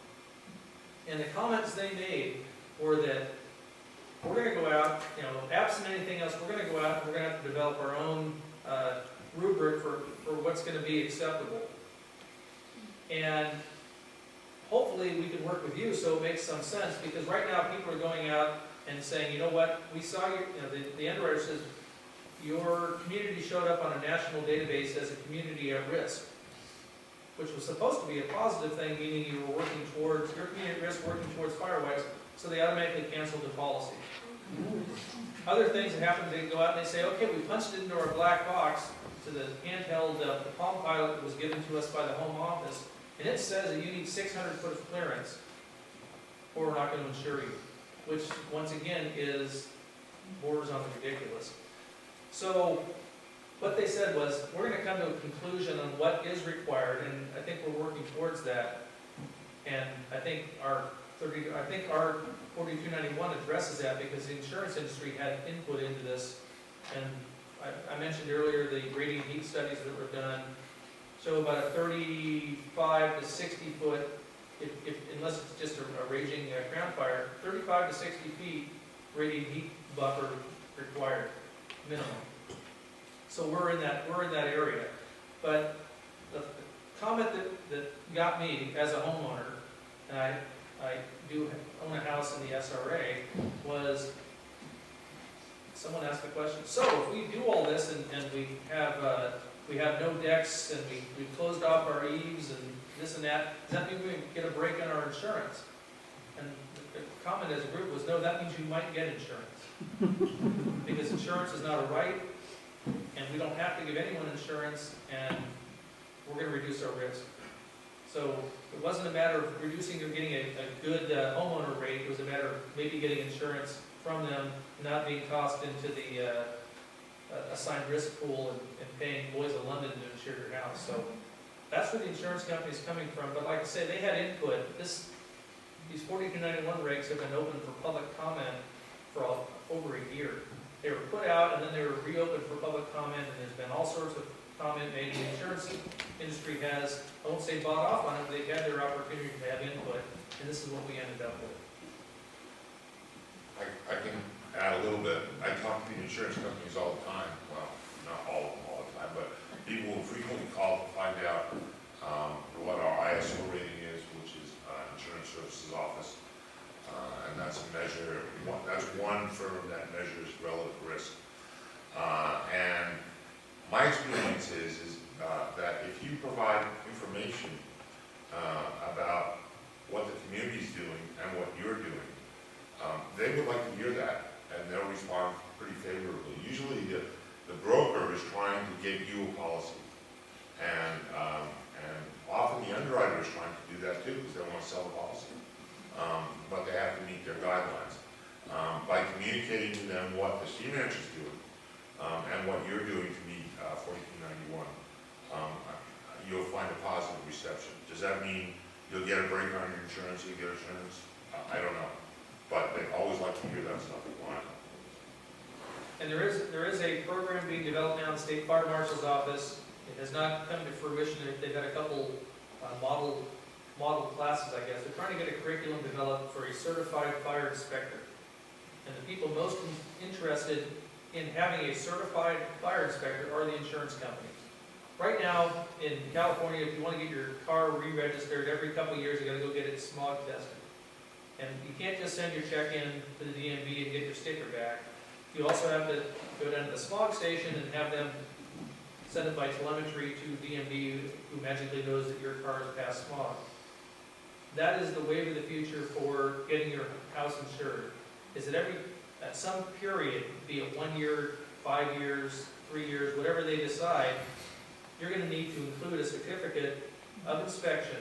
And the comments they made were that we're going to go out, absent anything else, we're going to go out and we're going to have to develop our own rubric for what's going to be acceptable. And hopefully we can work with you so it makes some sense, because right now people are going out and saying, you know what, we saw the underwriter says, your community showed up on a national database as a community at risk, which was supposed to be a positive thing, meaning you were working towards, your community at risk working towards firewise, so they automatically canceled the policy. Other things that happen, they go out and they say, okay, we punched it into our black box to the handheld, the Palm Pilot that was given to us by the home office, and it says that you need 600 foot of clearance, or we're not going to insure you. which once again is borders on the ridiculous. So what they said was, we're gonna come to a conclusion on what is required, and I think we're working towards that. And I think our 4291 addresses that, because the insurance industry had input into this. And I mentioned earlier the radiant heat studies that were done show about a 35 to 60 foot, unless it's just a raging ground fire, 35 to 60 feet radiant heat buffer required, minimum. So we're in that area. But the comment that got me as a homeowner, and I do own a house in the SRA, was someone asked the question, so if we do all this and we have no decks and we've closed off our eaves and this and that, does that mean we get a break on our insurance? And the comment as a group was, no, that means you might get insurance. Because insurance is not a right, and we don't have to give anyone insurance, and we're going to reduce our risk. So it wasn't a matter of reducing or getting a good homeowner rate, it was a matter of maybe getting insurance from them, not being tossed into the assigned risk pool and paying Lloyd's of London to insure your house. So that's where the insurance company is coming from. But like I say, they had input. These 4291 regs have been open for public comment for over a year. They were put out and then they were reopened for public comment, and there's been all sorts of comment made. The insurance industry has, I won't say bought off on it, but they've had their opportunity to have input, and this is what we ended up with. I can add a little bit. I talk to the insurance companies all the time. Well, not all of them all the time, but people will frequently call to find out what our ISO rating is, which is Insurance Services Office. And that's a measure, that's one firm that measures relative risk. And my experience is that if you provide information about what the community's doing and what you're doing, they would like to hear that, and they'll respond pretty favorably. Usually the broker is trying to get you a policy, and often the underwriter is trying to do that too, because they want to sell the policy. But they have to meet their guidelines. By communicating to them what the Sea Ranch is doing, and what you're doing to meet 4291, you'll find a positive reception. Does that mean you'll get a break on your insurance, you'll get insurance? I don't know. But they always like to hear that stuff. And there is a program being developed now in the State Fire Marshal's office. It has not come to fruition. They've had a couple model classes, I guess. They're trying to get a curriculum developed for a certified fire inspector. And the people most interested in having a certified fire inspector are the insurance companies. Right now in California, if you want to get your car re-registered every couple of years, you got to go get it smog tested. And you can't just send your check in to the DMV and get your sticker back. You also have to go down to the smog station and have them send it by telemetry to DMV, who magically knows that your car has passed smog. That is the wave of the future for getting your house insured. Is that at some period, be it 1 year, 5 years, 3 years, whatever they decide, you're going to need to include a certificate of inspection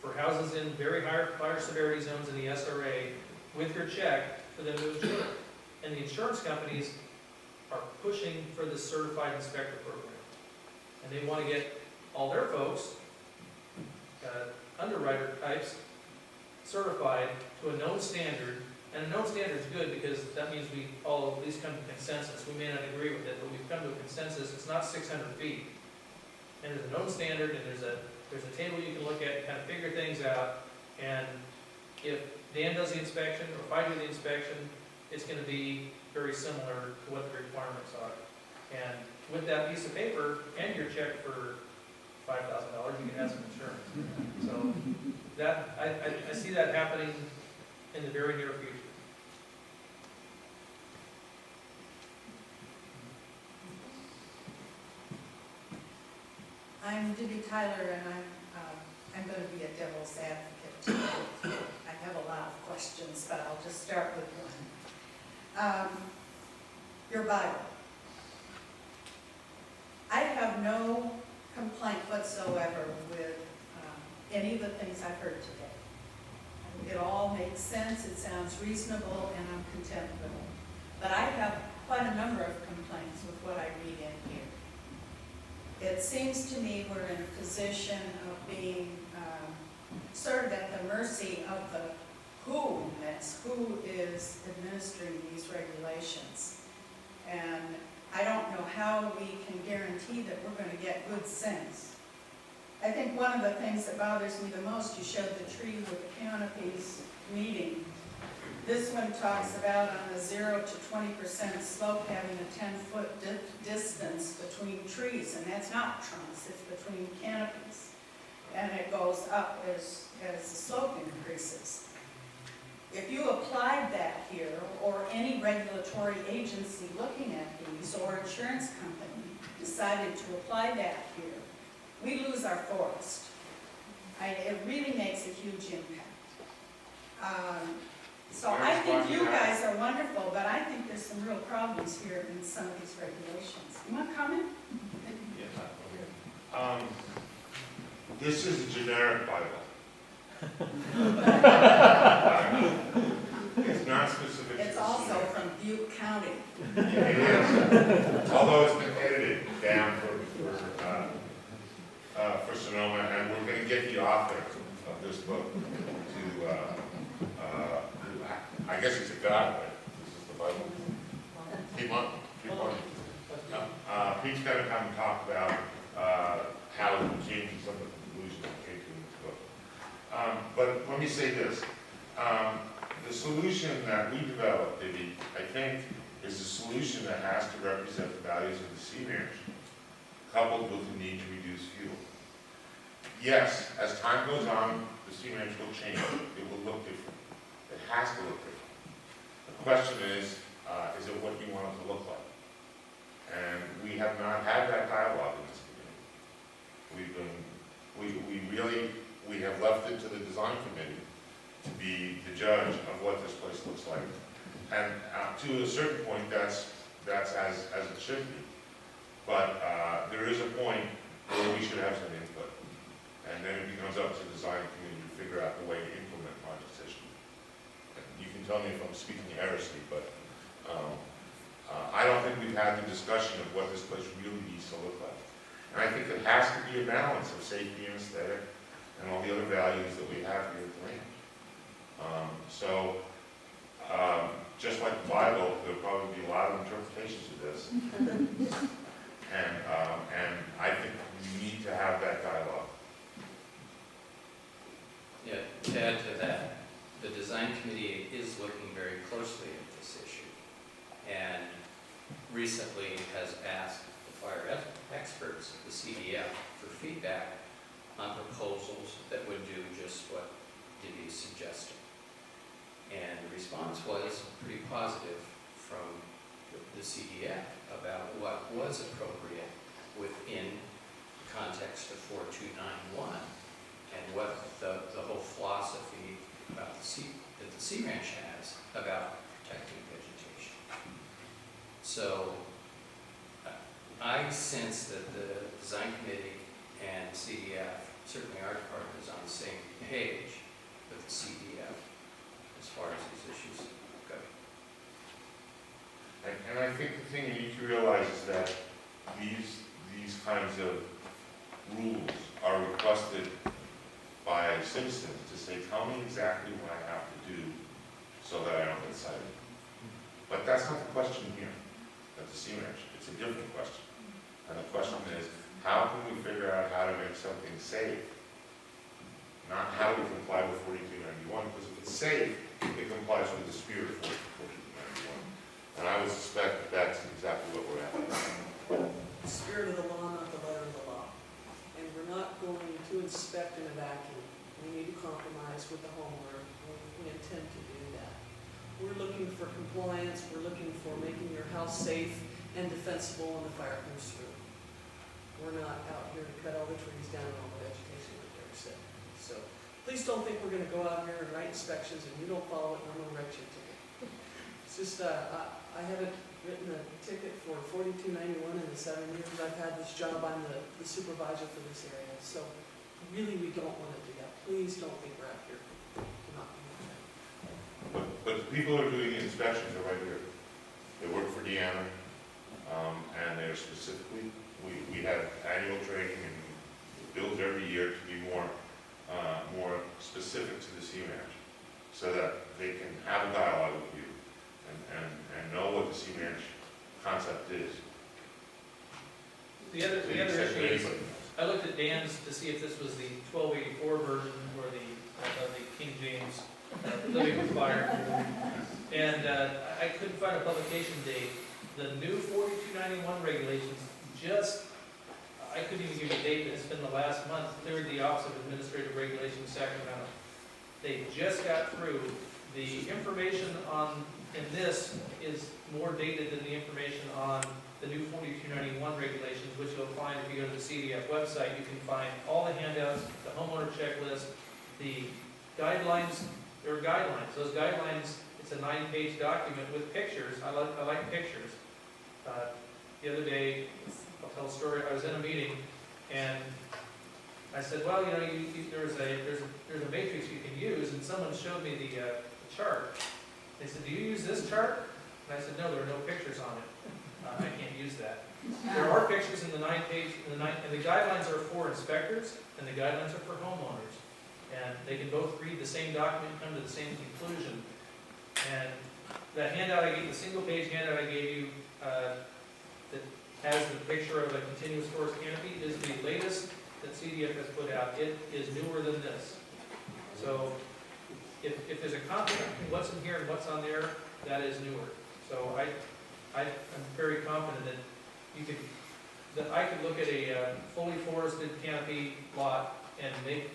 for houses in very high fire severity zones in the SRA with your check for them to insure it. And the insurance companies are pushing for the certified inspector program. And they want to get all their folks, underwriter types, certified to a known standard. And a known standard is good because that means we all at least come to consensus. We may not agree with it, but we've come to a consensus. It's not 600 feet. And there's a known standard, and there's a table you can look at and kind of figure things out. And if Dan does the inspection, or if I do the inspection, it's going to be very similar to what the requirements are. And with that piece of paper and your check for $5,000, you can have some insurance. So that I see that happening in the very near future. I'm Debbie Tyler, and I'm going to be a devil's advocate today. I have a lot of questions, but I'll just start with one. Your Bible. I have no complaint whatsoever with any of the things I've heard today. I it all makes sense, it sounds reasonable, and I'm content with it. But I have quite a number of complaints with what I read in here. It seems to me we're in a position of being sort of at the mercy of the who is administering these regulations. And I don't know how we can guarantee that we're going to get good sense. I think one of the things that bothers me the most, you showed the tree with the canopies meeting. This one talks about on a 0 to 20% slope having a 10-foot distance between trees, and that's not trunks, it's between canopies. And it goes up as the slope increases. If you applied that here, or any regulatory agency looking at these, or insurance company decided to apply that here, we lose our forest. It really makes a huge impact. So I think you guys are wonderful, but I think there's some real problems here in some of these regulations. You want to comment? Yeah. This is a generic Bible. It's not specific. It's also from Butte County. It is, although it's been edited down for Sonoma, and we're going to get the author of this book to, I guess he's a guy, right? This is the Bible. Keep on. Pete's going to come and talk about how he changed some of the conclusions that came to in this book. But let me say this. The solution that we developed, Dibby, I think, is a solution that has to represent the values of the sea ranch, coupled with the need to reduce fuel. Yes, as time goes on, the sea ranch will change. It will look different. It has to look different. The question is it what you want it to look like? And we have not had that dialogue in this committee. We have left it to the design committee to be the judge of what this place looks like. And to a certain point, that's as it should be. But there is a point where we should have some input. And then it becomes up to the design committee to figure out the way to implement my decision. And you can tell me if I'm speaking heresy, but I don't think we've had the discussion of what this place really needs to look like. And I think it has to be a balance of safety and aesthetic and all the other values that we have here at the ranch. Just like the Bible, there'll probably be a lot of interpretations of this. And I think we need to have that dialogue. Yeah, to add to that, the design committee is looking very closely at this issue, and recently has asked the fire experts at the CDF for feedback on proposals that would do just what Dibby suggested. And the response was pretty positive from the CDF about what was appropriate within the context of 4291 and what the whole philosophy about that the Sea Ranch has about protecting vegetation. So I sense that the design committee and CDF, certainly our department, is on the same page with the CDF as far as these issues go. And I think the thing you need to realize is that these kinds of rules are requested by citizens to say, tell me exactly what I have to do so that I don't get cited. But that's not the question here at the Sea Ranch. It's a different question. And the question is, how can we figure out how to make something safe? Not how do we comply with 4291, because if it's safe, it complies with the spirit of 4291. And I would suspect that that's exactly what we're at. The spirit of the law, not the letter of the law. And we're not going to inspect in a vacuum. We need to compromise with the homeowner. We intend to do that. We're looking for compliance. We're looking for making your house safe and defensible when the fire comes through. We're not out here to cut all the trees down and all the vegetation like Eric said. So please don't think we're going to go out here and write inspections and you don't follow it and I'm going to write you a ticket. It's just, I haven't written a ticket for 4291 in the 7 years I've had this job. I'm the supervisor for this area. So really we don't want to do that. Please don't think we're out here to not do But the people who are doing the inspections are right here. They work for Deanna, and they're specifically, we have annual training and bills every year to be more specific to the sea ranch, so that they can have a dialogue with you and know what the sea ranch concept is. The other issue is, I looked at Dan's to see if this was the 1284 version or the King James Living with Fire, and I couldn't find a publication date. The new 4291 regulations I couldn't even give you a date, but it's been the last month, cleared the Office of Administrative Regulation in Sacramento. They just got through. The information in this is more dated than the information on the new 4291 regulations, which you'll find if you go to the CDF website. You can find all the handouts, the homeowner checklist, the guidelines. There are guidelines. Those guidelines, it's a 9-page document with pictures. I like pictures. The other day, I'll tell a story. I was in a meeting, and I said, well, you know, there's a matrix you can use, and someone showed me the chart. They said, do you use this chart? And I said, no, there are no pictures on it. I can't use that. There are pictures in the 9-page, and the guidelines are for inspectors, and the guidelines are for homeowners. And they can both read the same document and come to the same conclusion. And the handout I gave, the single-page handout I gave you, that has the picture of a continuous forest canopy, is the latest that CDF has put out. It is newer than this. So if there's a conflict between what's in here and what's on there, that is newer. So I'm very confident that I could look at a fully forested canopy lot and make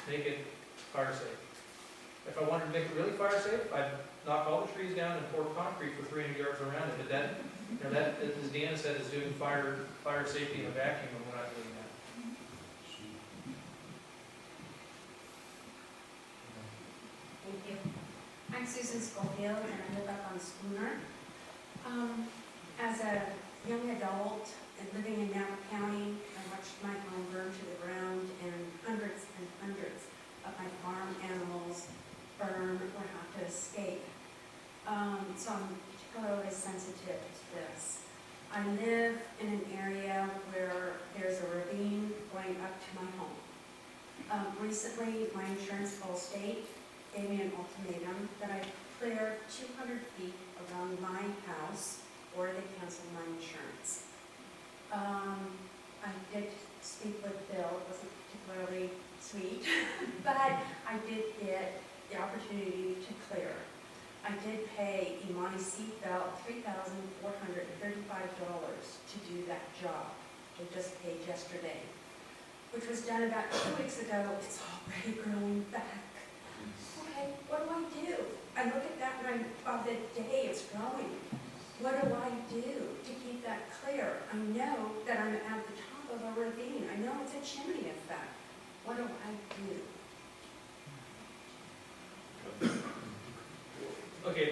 it fire safe. If I wanted to make it really fire safe, I'd knock all the trees down and pour concrete for 300 yards around it. But that, as Deanna said, is doing fire safety in a vacuum, and we're not doing that. Thank you. I'm Susan Schofield, and I live up on Schooner. As a young adult and living in Napa County, I watched my home burn to the ground, and hundreds of my farm animals burn or have to escape. So I'm particularly sensitive to this. I live in an area where there's a ravine going up to my home. Recently, my insurance Allstate gave me an ultimatum that I clear 200 feet around my house or they cancel my insurance. I did speak with Bill. It wasn't particularly sweet, but I did get the opportunity to clear. I did pay Imani Seatbelt $3,435 to do that job. They just paid yesterday, which was done about 2 weeks ago. It's already growing back. Okay, what do? I look at that and by the day it's growing. What do I do to keep that clear? I know that I'm at the top of a ravine. I know it's a chimney effect. What do I do? Okay,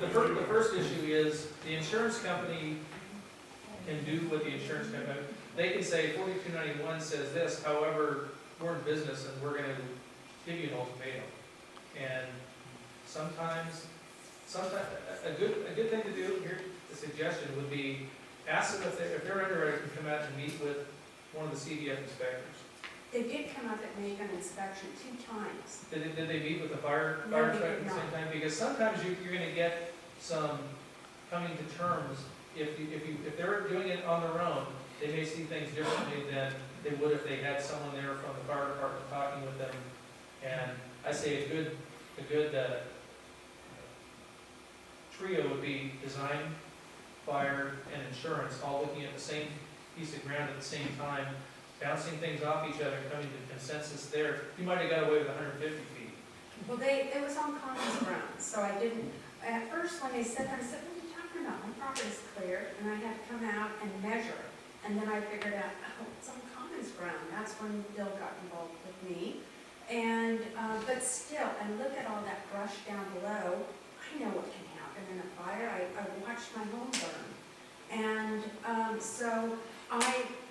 the first issue is the insurance company can do what the insurance company, they can say 4291 says this, however, we're in business and we're going to give you an ultimatum. And sometimes a good thing to do here, the suggestion would be ask them if their underwriter can come out and meet with one of the CDF inspectors. They did come up and make an inspection 2 times. Did they meet with the fire No, they inspector did at the same not. time? Because sometimes you're going to get some coming to terms. If they're doing it on their own, they may see things differently than they would if they had someone there from the fire department talking with them. And I say a good trio would be design, fire, and insurance, all looking at the same piece of ground at the same time, bouncing things off each other, coming to consensus there. You might have got away with 150 feet. Well, it was on common ground, so I didn't, at first when they said that, I said, what are you talking about? My property's cleared, and I had to come out and measure. And then I figured out, oh, it's on common ground. That's when Bill got involved with me. And, but still, I look at all that brush down below, I know what can happen in a fire. I watched my home burn. And so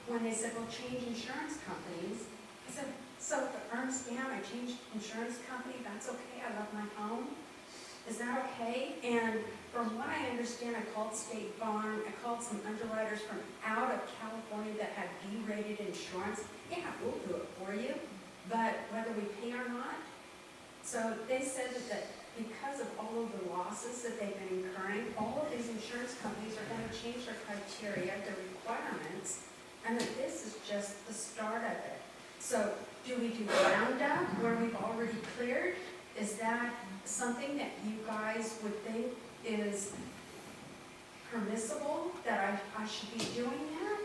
when they said, well, change insurance companies, I said, so if it burns down, I changed insurance company, that's okay, I love my home. Is that okay? And from what I understand, I called State Farm, I called some underwriters from out of California that had B-rated insurance. Yeah, we'll do it for you, but whether we pay or not. So they said that because of all of the losses that they've been incurring, all of these insurance companies are going to change their criteria, their requirements, and that this is just the start of it. So do we do roundup where we've already cleared? Is that something that you guys would think is permissible, that I should be doing that?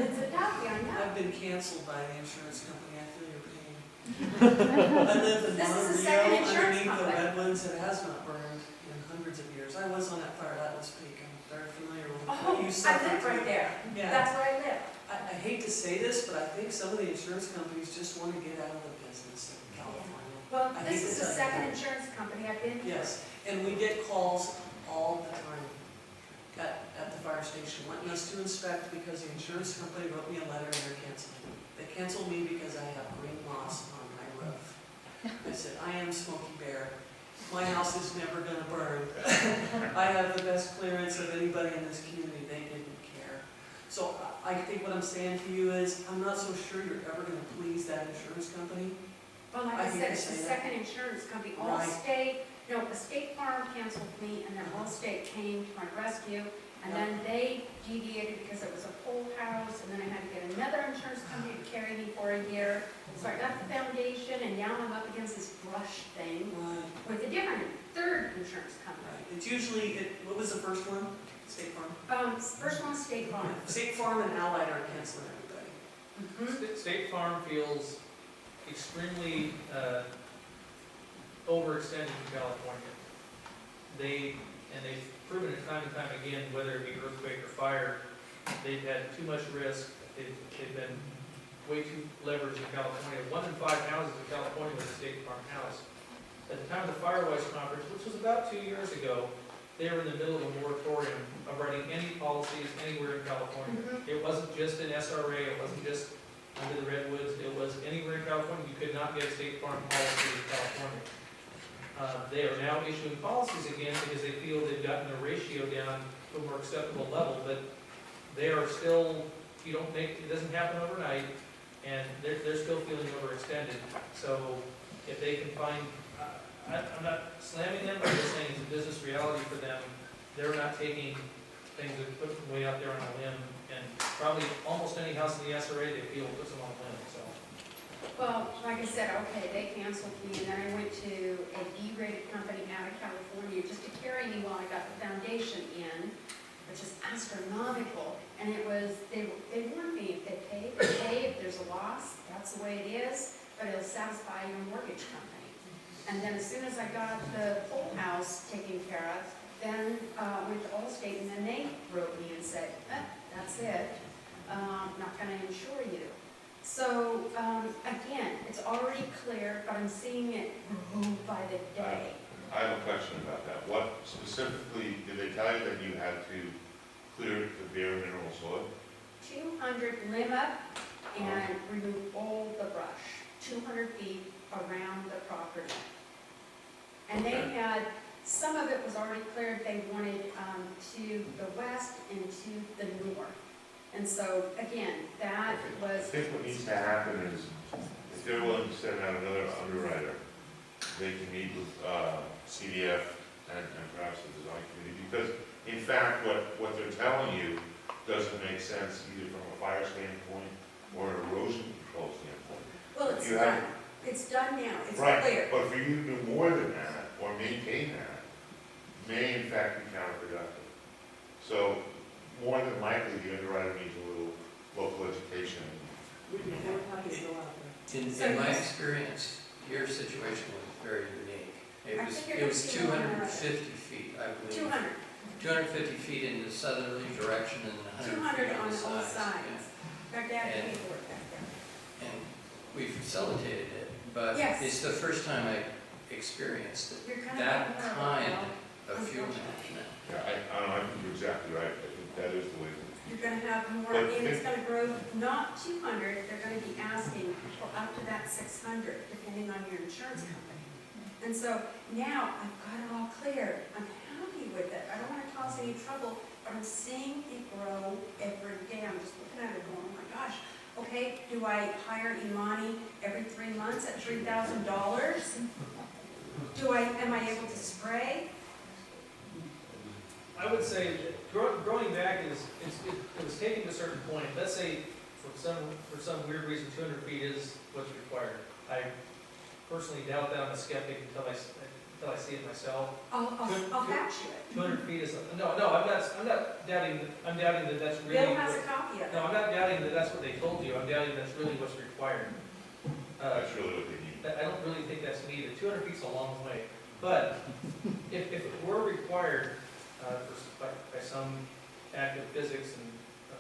It's a toughie, I know. I've been canceled by the insurance company, I feel your pain. I live in This is the second Monterey, insurance underneath the company. redwoods, it has not burned in hundreds of years. I was on that fire, that was peak, I'm very familiar with it. Oh, You I suffered live right too. there. Yeah. That's where I live. I hate to say this, but I think some of the insurance companies just want to get out of the business in California. Well, I this hate is to the tell you second that. insurance company I've been here. Yes, and we get calls all the time at the fire station wanting us to inspect because the insurance company wrote me a letter and they're canceling me. They canceled me because I have green moss on my roof. I said, I am Smokey Bear. My house is never gonna burn. I have the best clearance of anybody in this community. They didn't care. So I think what I'm saying to you is, I'm not so sure you're ever gonna please that insurance company. Well, like I I hate said, to it's the say that. second insurance company. Right. The State Farm canceled me, and then Allstate came to my rescue, and then they deviated because it was a whole house, and then I had to get another insurance company to carry me for a year. So I got the foundation, and now I'm up against this brush thing Right. with a different, third insurance company. Right. It's usually, what was the first one? State Farm? First one, State Farm. State Farm and Allied are canceling everybody. Mhm. State Farm feels extremely overextended in California. They've proven it time and time again, whether it be earthquake or fire, they've had too much risk. They've been way too leveraged in California. 1 in 5 houses in California was a State Farm house. At the time of the Firewise conference, which was about 2 years ago, they were in the middle of a moratorium of writing any policies anywhere in California. Mhm. It wasn't just an SRA, it wasn't just under the redwoods, it was anywhere in California. You could not get a State Farm policy in California. They are now issuing policies again because they feel they've gotten their ratio down to a more acceptable level, but they are still, it doesn't happen overnight, and they're still feeling overextended. So if they can find, I'm not slamming them, I'm just saying it's a business reality for them. They're not taking things that put them way out there on a limb, and probably almost any house in the SRA they feel puts them on a limb, so. Well, like I said, okay, they canceled me, and then I went to an E-rated company out of California just to carry me while I got the foundation in, which is astronomical. And it was, they warned me, if they pay, if there's a loss, that's the way it is, but it'll satisfy your mortgage company. And then as soon as I got the whole house taken care of, then went to Allstate, and then they wrote me and said, that's it, not gonna insure you. So, again, it's already clear, but I'm seeing it grow by the day. I have a question about that. What specifically, did they tell you that you had to clear the bare mineral soil? 200 limb up and remove all the brush, 200 feet around the property. And they Okay. had, some of it was already cleared, they wanted to the west and to the north. And so, again, that I was, think what needs to happen is, if they're willing to send out another underwriter, they can meet with CDF and perhaps the design committee, because in fact, what they're telling you doesn't make sense either from a fire standpoint or an erosion control standpoint. well, it's You done. have- It's done now, it's Right, clear. but for you to do more than that, or maintain that, may in fact be counterproductive. So, more than likely, the underwriter needs a little local education. We're happy to go out there. In my experience, your situation was very unique. I It figured was it's 200. 250 feet, I believe. 200, 250 feet in the southerly direction and 100 200 feet on on the all sides. sides. Back there, And- paperwork back there. And we facilitated it, but Yes. it's the first time I experienced You're kind of that getting more kind well, of fuel unfortunately. management. Yeah, I think you're exactly right. I think that is the way. You're gonna have more, But and it's gonna grow, not 200, they're gonna be asking for up to that 600, depending on your insurance company. And so now I've got it all clear. I'm happy with it. I don't want to cause any trouble, but I'm seeing it grow every day. I'm just looking at it going, oh my gosh. Okay, do I hire Imani every 3 months at $3,000? Am I able to spray? I would say that growing back it was taken to a certain point. Let's say for some weird reason, 200 feet is what's required. I personally doubt that. I'm a skeptic until I see it myself. I'll fax you it. 200 feet is, no, I'm not doubting, I'm doubting that that's really. Bill has a copy of it. No, I'm not doubting that that's what they told you. I'm doubting that's really what's required. That's really what they need. I don't really think that's needed. 200 feet's a long way. But if it were required by some act of physics and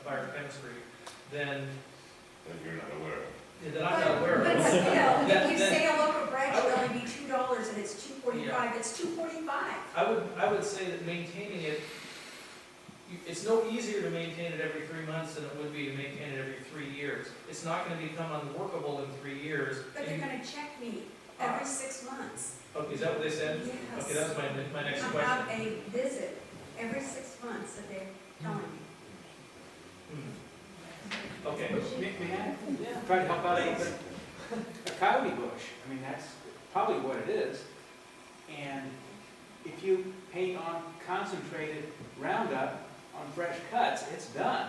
fire chemistry, then That you're not aware of. that I'm not aware But of. still, Then- if you then- say a local branch should only be $2 and it's $2.45, it's $2.45. I would say that maintaining it, it's no easier to maintain it every 3 months than it would be to maintain it every 3 years. It's not gonna become unworkable in 3 years. But they're gonna check me every 6 months. Okay, is that what they said? Yes. Okay, that was my next I question. have a visit every 6 months that they're telling me. Okay. May I try to help out a little bit? A coyote bush, I mean, that's probably what it is. And if you paint on concentrated Roundup on fresh cuts, it's done.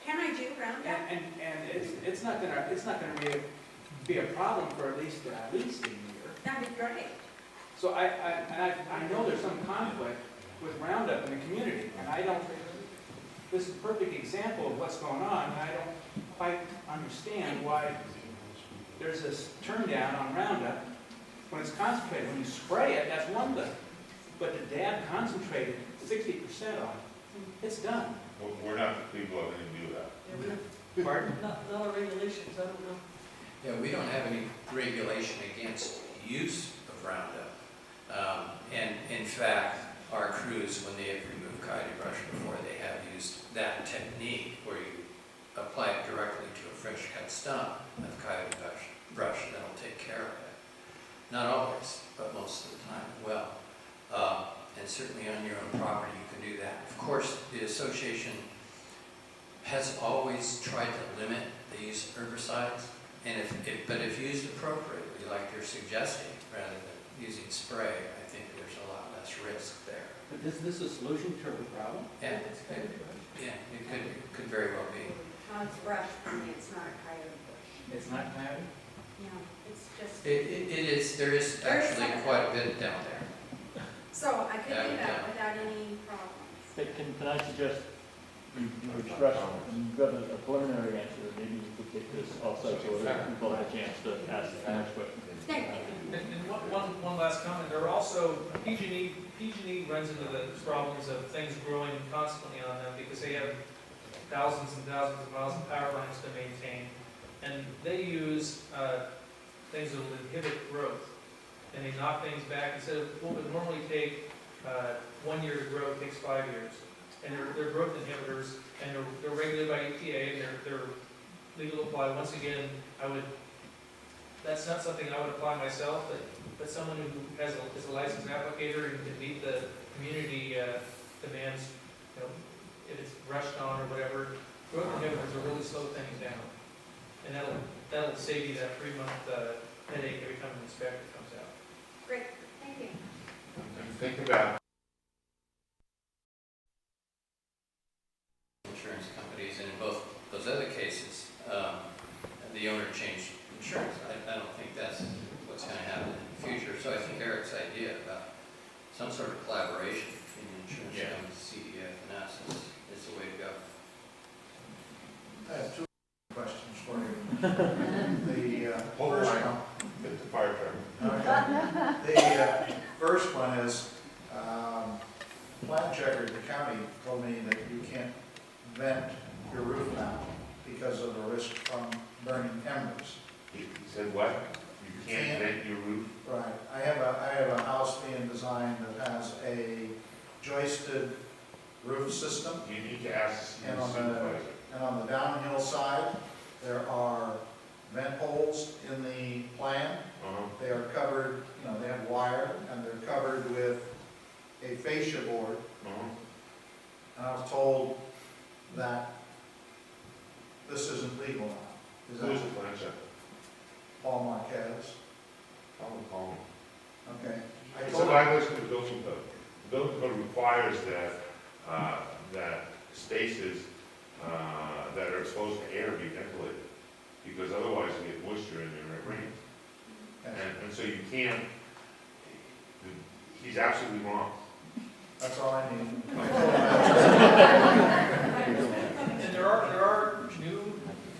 Can I do Roundup? And it's not gonna be a problem for at least a year. That'd be great. So I know there's some conflict with Roundup in the community, and this is a perfect example of what's going on, and I don't quite understand why there's this turn down on Roundup when it's concentrated. When you spray it, that's one thing, but to dab concentrated 60% on it, it's done. Well, we're not the people that are gonna do that. Yeah, Pardon? not our regulations, I don't know. Yeah, we don't have any regulation against use of Roundup. And in fact, our crews, when they have removed coyote brush before, they have used that technique where you apply it directly to a fresh cut stump of coyote brush, and that'll take care of it. Not always, but most of the time well. And certainly on your own property, you can do that. Of course, the association has always tried to limit the use of herbicides, and but if used appropriately, like you're suggesting, rather than using spray, I think there's a lot less risk there. But is this a solution to the problem? And it could very well be. It's brush for me, it's not a coyote bush. It's not coyote? No, it's just, There is actually quite a bit down there. so I could do Yeah. that without any problems. Hey, can I suggest, you expressed, you've got a preliminary answer, maybe you could take this also so that people have a chance to ask the next question. Thank you. And one last comment, there are also, PG&E runs into the problems of things growing constantly on them because they have thousands and thousands of miles of power lines to maintain. And they use things that will inhibit growth. And they knock things back instead of what would normally take 1 year to grow, it takes 5 years. And they're growth inhibitors, and they're regulated by EPA, and they're legal to apply. Once again, that's not something I would apply myself, but someone who is a licensed applicator and can meet the community demands, if it's brushed on or whatever, growth inhibitors will really slow things down. And that'll save you that 3-month headache every time an inspector comes out. Great, thank you. And think about Insurance companies, and in both those other cases, the owner changed insurance. I don't think that's what's going to happen in the future. So I think Eric's idea about some sort of collaboration between the insurance companies, CDF, and us is the way to go. I have 2 questions for you. The Hold first on. one, get the fire truck. okay. The first one is, plant checker at the county told me that you can't vent your roof now because of the risk from burning embers. He said what? You can't vent your roof? Right. I have a house being designed that has a joisted roof system. You need to ask the And on the supervisor. And on the downhill side, there are vent holes in the plan. They are covered, you know, they have wire, and they're covered with a fascia board. And I was told that this isn't legal now. Is Who is that the plan checker? Paul Marquez? Call him. Okay. I It's a told him, violation of the building code. The building code requires that, that spaces, that are exposed to air be ventilated, because otherwise you get moisture in there and it rains. And so you can't, he's absolutely wrong. that's all I need. I told him that. And there are new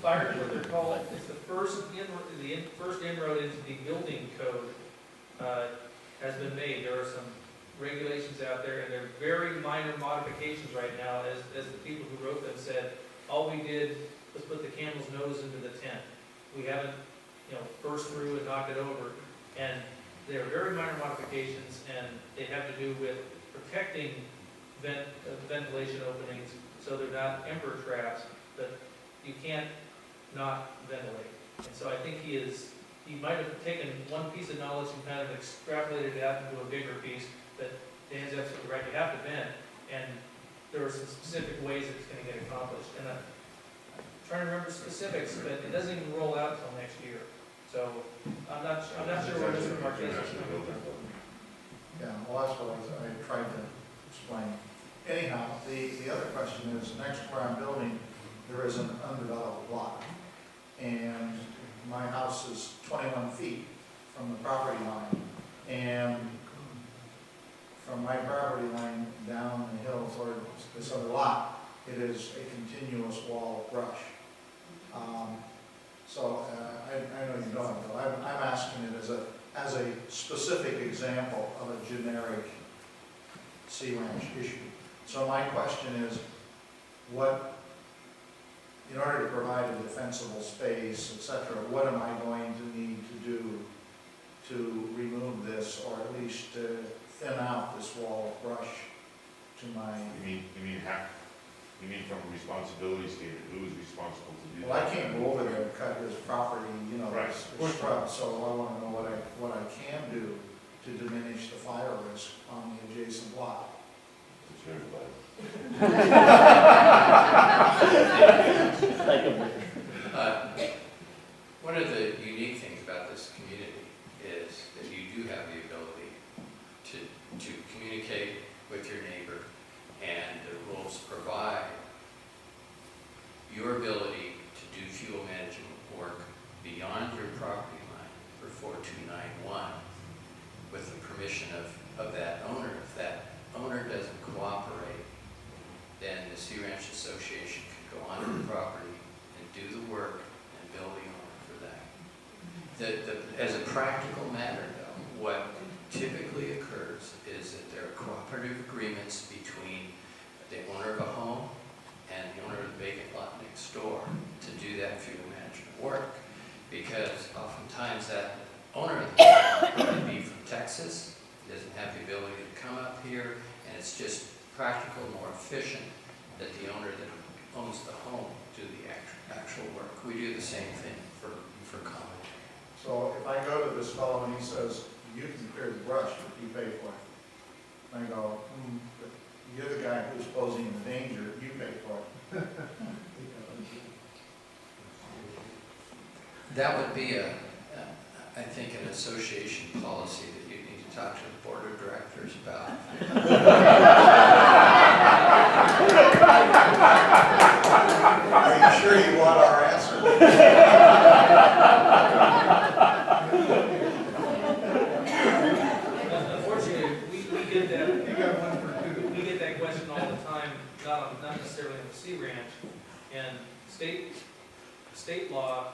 fire, what they're called, it's the first inroad into the building code, has been made. There are some regulations out there, and they're very minor modifications right now, as the people who wrote them said, all we did was put the camel's nose into the tent. We haven't, burst through and knocked it over. And they're very minor modifications, and they have to do with protecting ventilation openings, so they're not emperor traps, but you can't not ventilate. And so I think he might have taken one piece of knowledge and kind of extrapolated it out into a bigger piece, but Dan's absolutely right, you have to vent, and there are some specific ways it's gonna get accomplished. And I'm trying to remember specifics, but it doesn't even roll out until next year. So I'm not sure where Mr. Marquez is coming from. Yeah, well, that's what I tried to explain. Anyhow, the other question is, next to where I'm building, there is an undeveloped lot. And my house is 21 feet from the property line. And from my property line down the hill toward this other lot, it is a continuous wall of brush. So I know you don't, Bill. I'm asking it as a specific example of a generic sea ranch issue. So my question is, in order to provide a defensible space, etc., what am I going to need to do to remove this, or at least thin out this wall of brush to my... You mean from a responsibility standard, who is responsible to do that? Well, I can't go over there and cut his property, Right. his shrubs, so I want to know what I can do to diminish the fire risk on the adjacent lot. It's everybody. One of the unique things about this community is that you do have the ability to communicate with your neighbor, and the rules provide your ability to do fuel management work beyond your property line for 4291 with the permission of that owner. If that owner doesn't cooperate, then the Sea Ranch Association can go onto the property and do the work and bill the owner for that. As a practical matter, though, what typically occurs is that there are cooperative agreements between the owner of a home and the owner of the vacant lot next door to do that fuel management work, because oftentimes that owner of the home might be from Texas, doesn't have the ability to come up here, and it's just practical, more efficient that the owner that owns the home do the actual work. We do the same thing for common. So if I go to this fellow and he says, you can clear the brush, but you pay for it. I go, but you're the guy who's posing the danger, you pay for it. That would be I think, an association policy that you need to talk to the board of directors about. Are you sure you want our answer? Unfortunately, we get that, we get that question all the time, not necessarily on the Sea Ranch, and state law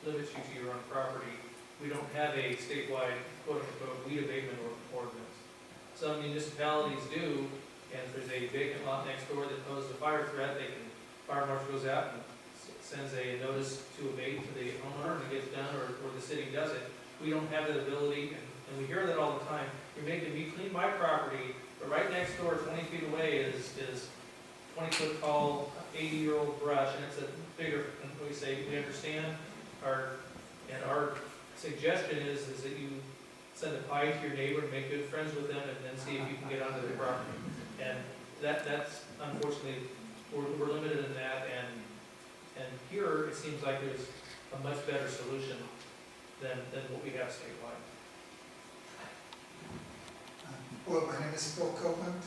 limits you to your own property. We don't have a statewide quote-unquote weed abatement ordinance. Some municipalities do, and if there's a vacant lot next door that poses a fire threat, fire marshal goes out and sends a notice to abate to the homeowner, and it gets done, or the city does it. We don't have that ability, and we hear that all the time. You're making me clean my property, but right next door, 20 feet away, is 20-foot tall, 80-year-old brush, and it's a bigger, and we say, we understand, our suggestion is that you send a pie to your neighbor, make good friends with them, and then see if you can get onto their property. And that's unfortunately, we're limited in that, and here, it seems like there's a much better solution than what we have statewide. Hello, my name is Phil Copeland.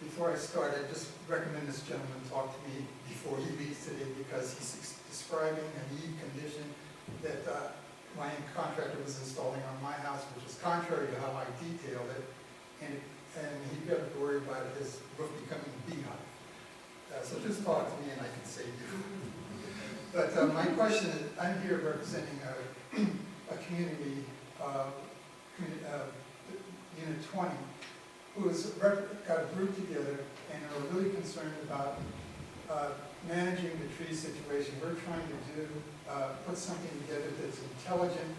Before I start, I just recommend this gentleman talk to me before he leaves today because he's describing a need condition that my contractor was installing on my house, which is contrary to how I detailed it, and he got to worry about his roof becoming a beehive. So just talk to me and I can save you. But my question is, I'm here representing a community, Unit 20, who has got a group together and are really concerned about managing the tree situation. We're trying to put something together that's intelligent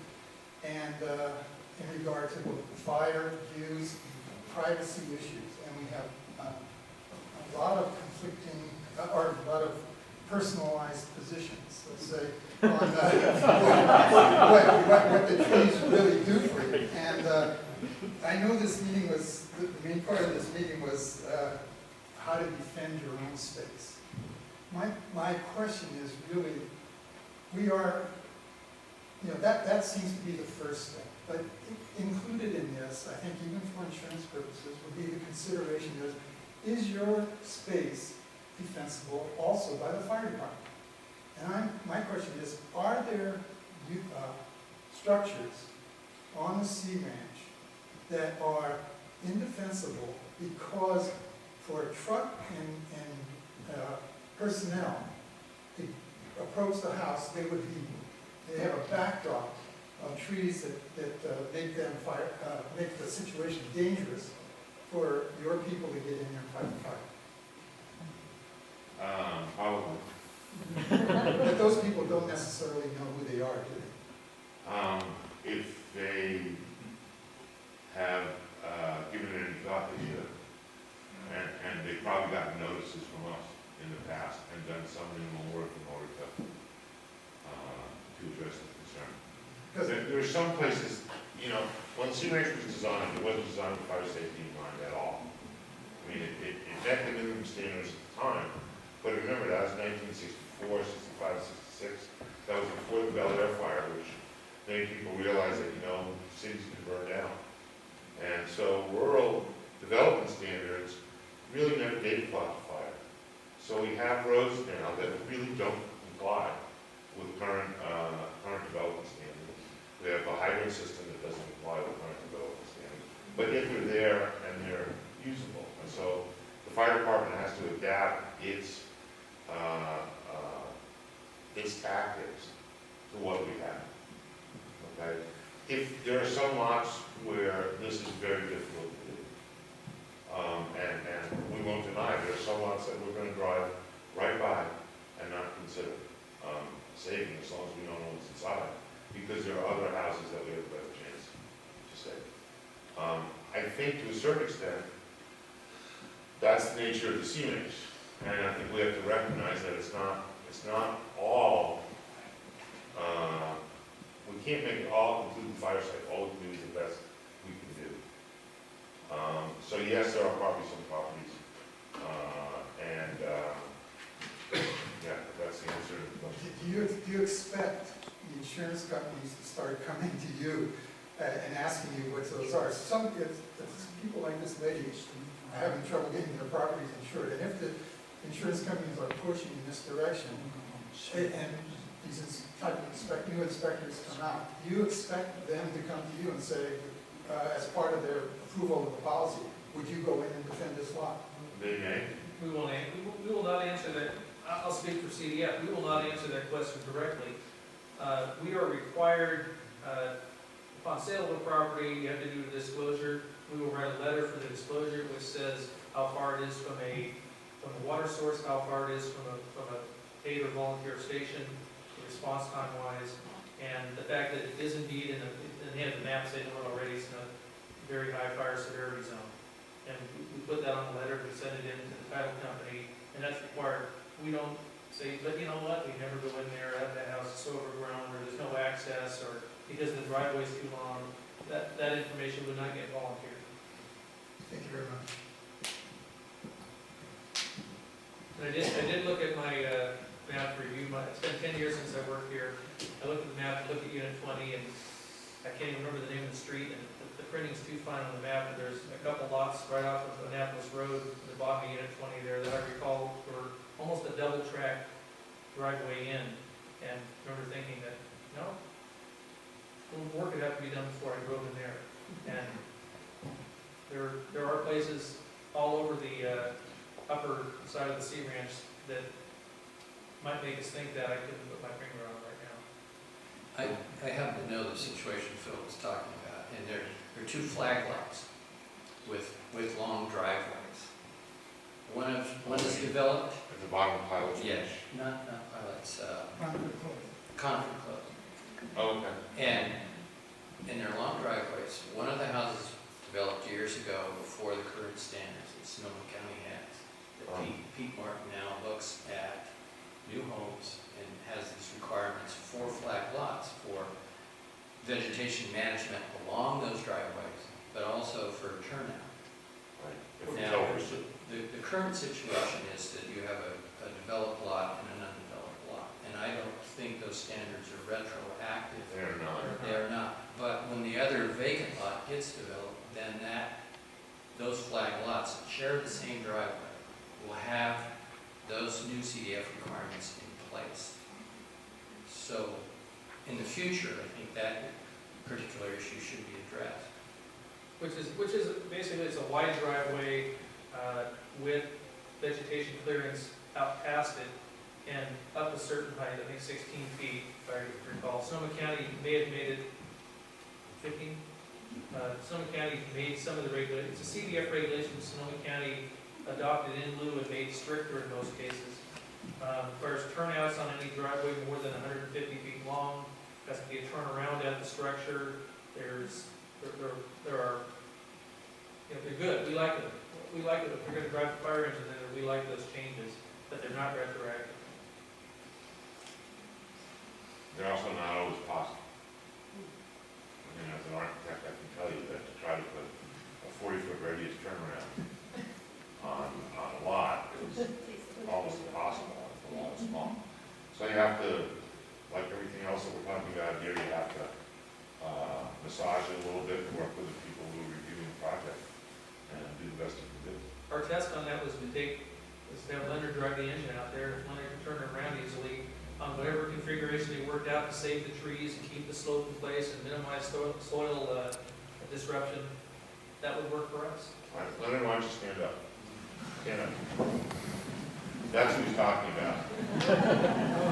and in regard to both fire, views, privacy issues. And we have a lot of conflicting, or a lot of personalized positions, let's say, on what the trees really do for you. And I know this meeting was, the main part of this meeting was how to defend your own space. My question is really, we are, that seems to be the first step. But included in this, I think even for insurance purposes, would be the consideration is your space defensible also by the fire department? And my question is, are there structures on the Sea Ranch that are indefensible because for a truck and personnel to approach the house, they have a backdrop of trees that make them make the situation dangerous for your people to get in there and fight the fire. Probably. But those people don't necessarily know who they are, do they? If they have given it any thought, they should. And they've probably gotten notices from us in the past and done some minimal work in order to address the concern. Because there are some places, when Sea Ranch was designed, it wasn't designed with fire safety in mind at all. I mean, it met the minimum standards at the time, but remember, that was 1964, 65, 66. That was before the Bel Air fire, which many people realized that, cities could burn down. And so rural development standards really never did fought the fire. So we have roads now that really don't comply with current development standards. We have a hydrant system that doesn't comply with current development standards. But yet they're there and they're usable. And so the fire department has to adapt its tactics to what we have. Okay? If there are some lots where this is very difficult to do, and we won't deny there are some lots that we're going to drive right by and not consider saving as long as we don't know what's inside, because there are other houses that we have a better chance to save. I think to a certain extent, that's the nature of the Sea Ranch, and I think we have to recognize that it's not all. We can't make it all, including fire safe. All we can do is the best we can do. So yes, there are probably some properties, yeah, that's the answer to the question. Do you expect the insurance companies to start coming to you and asking you what those are? If people like this lady are having trouble getting their properties insured, and if the insurance companies are pushing in this direction, and these type of new inspectors come out, do you expect them to come to you and say, as part of their approval of the policy, would you go in and defend this lot? They may. We will not answer that. I'll speak for CDF. We will not answer that question directly. We are required, upon sale of a property, you have to do a disclosure. We will write a letter for the disclosure which says how far it is from a water source, how far it is from a paid or volunteer station, response time wise, and the fact that it is indeed and they have the maps, they know it already, it's in a very high fire severity zone. And we put that on the letter, we send it in to the title company, and that's required. We don't say, but you know what, we never go in there, that house is so overgrown, or there's no access, or because the driveway's too long, that information would not get volunteered. Thank you very much. And I did look at my map review, it's been 10 years since I worked here. I looked at the map, looked at Unit 20, and I can't even remember the name of the street, and the printing's too fine on the map, but there's a couple lots right off of Annapolis Road, the bottom of Unit 20 there, that I recall were almost a double track driveway in, and remember thinking that, no, a little work would have to be done before I drove in there. And there are places all over the upper side of the Sea Ranch that might make us think that I couldn't put my finger on right now. I happen to know the situation Phil was talking about, and there are two flag lots with long driveways. One is developed. At the bottom of Pilot Street? Yes, not pilots, Concord Close. Concord Club. Oh, okay. And in their long driveways, one of the houses developed years ago before the current standards that Sonoma County has. That Pete Martin now looks at new homes and has these requirements for flag lots for vegetation management along those driveways, but also for turnout. Right. If it's Now, over, the current situation is that you have a developed lot and an undeveloped lot, and I don't think those standards are retroactive. they're not. They're not, but when the other vacant lot gets developed, then those flag lots that share the same driveway will have those new CDF requirements in place. So, in the future, I think that particular issue should be addressed. Which is basically, it's a wide driveway with vegetation clearance out past it and up a certain height, I think 16 feet, if I recall. Sonoma County may have made it 15. Sonoma County made some of the regulations, it's a CDF regulation Sonoma County adopted in lieu and made stricter in most cases. As far as turnouts on any driveway more than 150 feet long, has to be a turnaround at the structure. There are, you know, they're good. We like them. We like it if we're going to drive a fire engine in there. We like those changes, but they're not retroactive. They're also not always possible. I mean, as an architect, I can tell you that to try to put a 40-foot radius turnaround on a lot is almost impossible if the lot is small. So you have to, like everything else that we're talking about here, you have to massage it a little bit and work with the people who are reviewing the project and do the best you can do. Our test on that was to have Leonard drive the engine out there. If Leonard can turn it around easily on whatever configuration they worked out to save the trees and keep the slope in place and minimize soil disruption, that would work for us. All right, Leonard, why don't you stand up? Stand up. That's who he's talking about.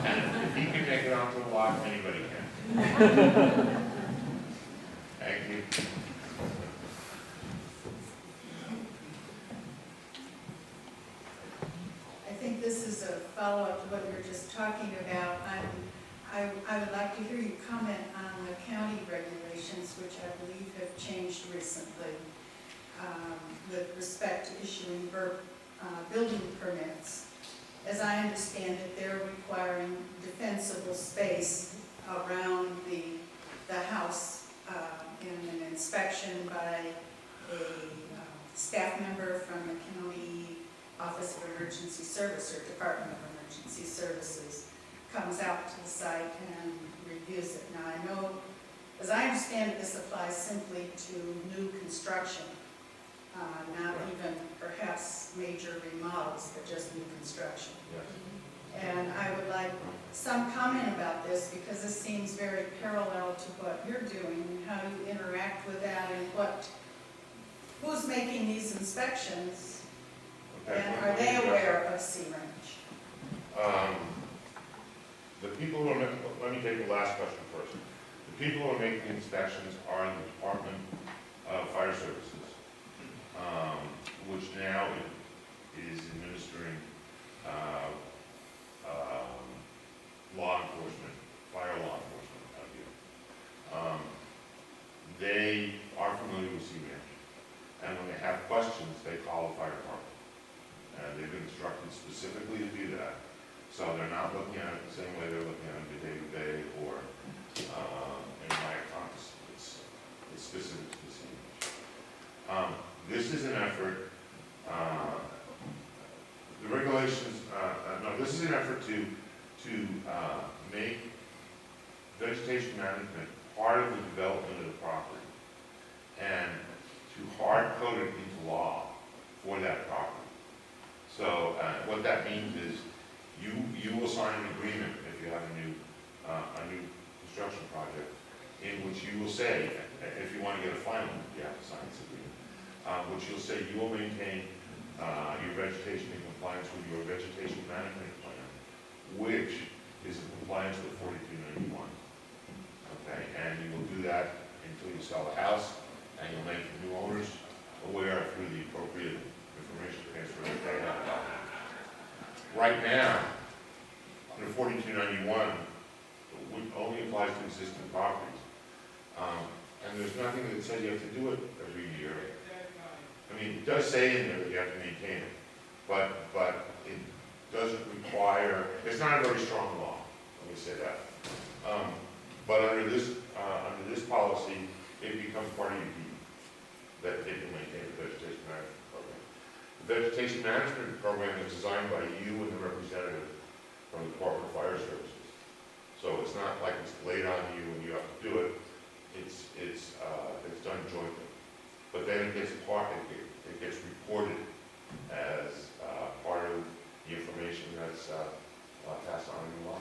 And if he can make it onto the lot, anybody can. Thank you. I think this is a follow-up to what we were just talking about. I would like to hear you comment on the county regulations, which I believe have changed recently with respect to issuing building permits. As I understand it, they're requiring defensible space around the house in an inspection by a staff member from the county Office of Emergency Service or Department of Emergency Services comes out to the site and reviews it. Now, I know, as I understand it, this applies simply to new construction, not even perhaps major remodels, but just new construction. Yes. And I would like some comment about this because this seems very parallel to what you're doing and how you interact with that and who's making these inspections. Okay, And are they aware of Sea Ranch? The people who are, let me take the last question first. The people who are making inspections are in the Department of Fire Services, which now is administering law enforcement, fire law enforcement out here. They are familiar with Sea Ranch, and when they have questions, they call the fire department. And they've been instructed specifically to do that. So they're not looking at it the same way they're looking at it day-to-day or in my accounts. It's specific to the same. This is an effort, the regulations, no, this is an effort to make vegetation management part of the development of the property and to hard code it into law for that property. So what that means is you will sign an agreement if you have a new construction project in which you will say, if you want to get a final, you have to sign this agreement, which you'll say you will maintain your vegetation in compliance with your vegetation management plan, which is in compliance with 4291. Okay, and you will do that until you sell the house, and you'll make the new owners aware through the appropriate information transfer that they have about it. Right now, under 4291, it only applies to existing properties. And there's nothing that says you have to do it every year. I mean, it does say in there that you have to maintain it, but it doesn't require, it's not a very strong law, let me say that. But under this policy, it becomes part of your deed, that they can maintain the vegetation management program. The vegetation management program is designed by you and the representative from the Department of Fire Services. So it's not like it's laid on you and you have to do it. It's done jointly. But then it gets reported as part of the information that's passed on in the law.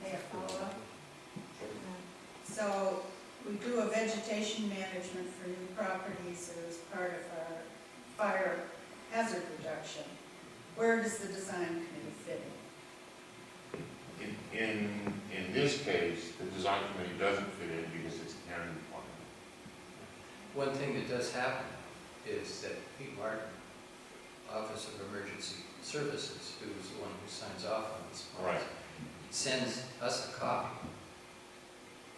May I follow up? So we do a vegetation management for new properties as part of our fire hazard reduction. Where does the design committee fit in? In this case, the design committee doesn't fit in because it's a county requirement. One thing that does happen is that Pete Martin, Office of Emergency Services, who's the one who signs off on this policy, sends us a copy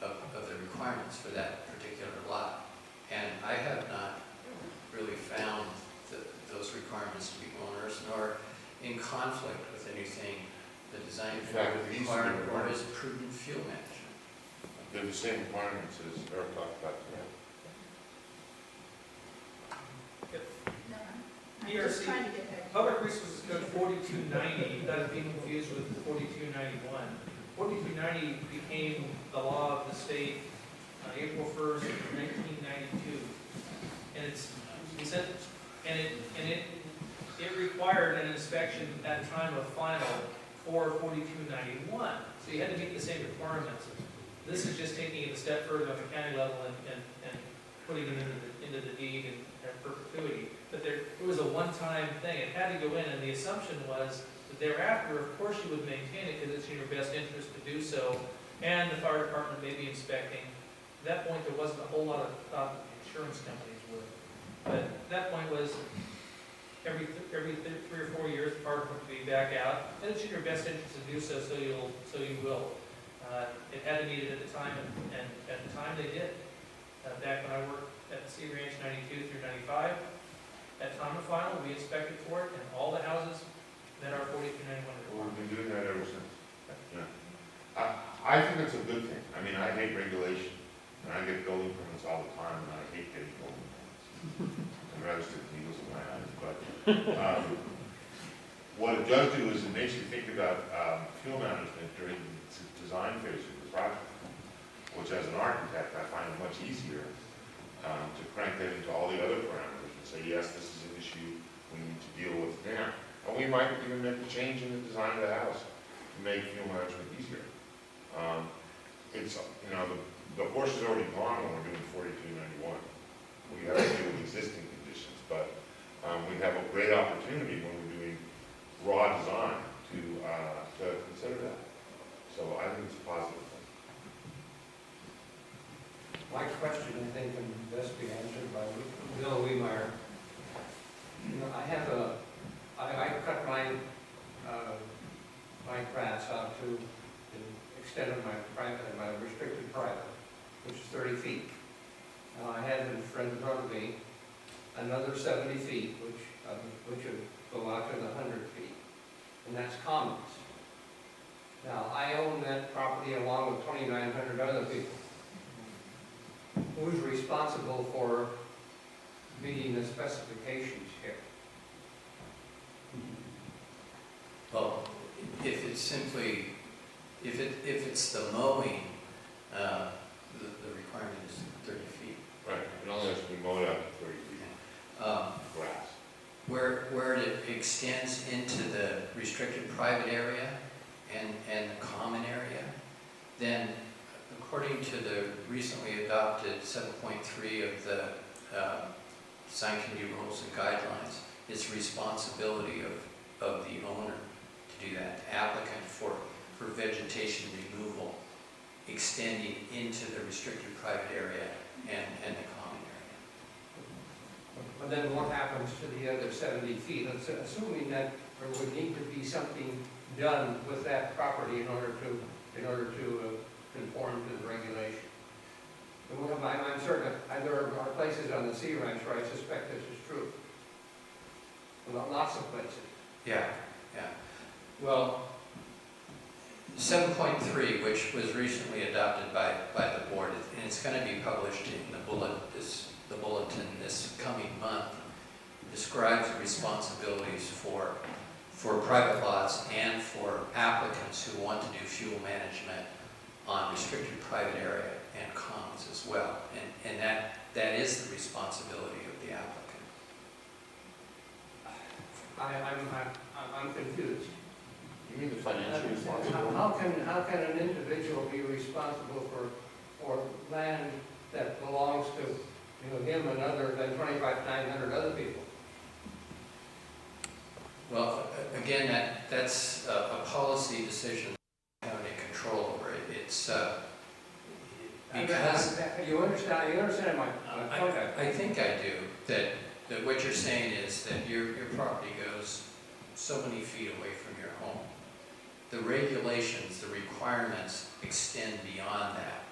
of the requirements for that particular lot. And I have not really found those requirements to be onerous nor in conflict with anything the design committee would require or is prudent fuel management. They're the same requirements as Eric talked about today. Just trying to get that. Public Resources Code 4290, that is being confused with 4291. 4290 became the law of the state on April 1st, 1992. And it required an inspection at time of final for 4291. So you had to meet the same requirements. This is just taking it a step further on the county level and putting it into the deed and perpetuity. But it was a one-time thing. It had to go in, and the assumption was that thereafter, of course, you would maintain it because it's in your best interest to do so, and the fire department may be inspecting. At that point, there wasn't a whole lot of thought that the insurance companies would. But that point was every 3 or 4 years, the fire department would be back out, and it's in your best interest to do so, so you will. It had to meet it at the time, and at the time they did. Back when I worked at the Sea Ranch 92 through 95, at time of final, we inspected for it, and all the houses met our 4291 requirement. Well, we've been doing that ever since. Yeah. I think it's a good thing. I mean, I hate regulation, and I get building permits all the time, and I hate getting building permits. I'd rather stick needles in my eyes, but what it does do is it makes you think about fuel management during the design phase of the project, which as an architect, I find it much easier to crank that into all the other parameters and say, yes, this is an issue we need to deal with now. And we might even make a change in the design of the house to make fuel management easier. It's, you know, the horse is already gone when we're doing 4291. We have to deal with existing conditions, but we have a great opportunity when we're doing raw design to consider that. So I think it's a positive thing. My question, I think, can best be answered by Bill Wiemeyer. You know, I cut my grass out to the extent of my restricted private, which is 30 feet. Now I have in front of me another 70 feet, which go out to the 100 feet, and that's commons. Now, I own that property along with 2,900 other people. Who's responsible for meeting the specifications here? Well, if it's simply, if it's the mowing, the requirement is 30 feet. Right, it only has to be mowed out to 30 feet, grass. Where it extends into the restricted private area and the common area, then according to the recently adopted 7.3 of the Design Committee Rules and Guidelines, it's responsibility of the owner to do that, applicant for vegetation removal extending into the restricted private area and the common area. But then what happens to the other 70 feet? Assuming that there would need to be something done with that property in order to conform to the regulation. I'm certain there are places on the Sea Ranch where I suspect this is true. Lots of places. Yeah. Well, 7.3, which was recently adopted by the board, and it's going to be published in the Bulletin this coming month, describes responsibilities for private lots and for applicants who want to do fuel management on restricted private area and commons as well. And that is the responsibility of the applicant. I'm confused. You mean the financial responsibility? How can an individual be responsible for land that belongs to him and other than 2,900 other people? Well, again, that's a policy decision we have any control over it. It's because You understand my point? I think I do, that what you're saying is that your property goes so many feet away from your home. The regulations, the requirements extend beyond that.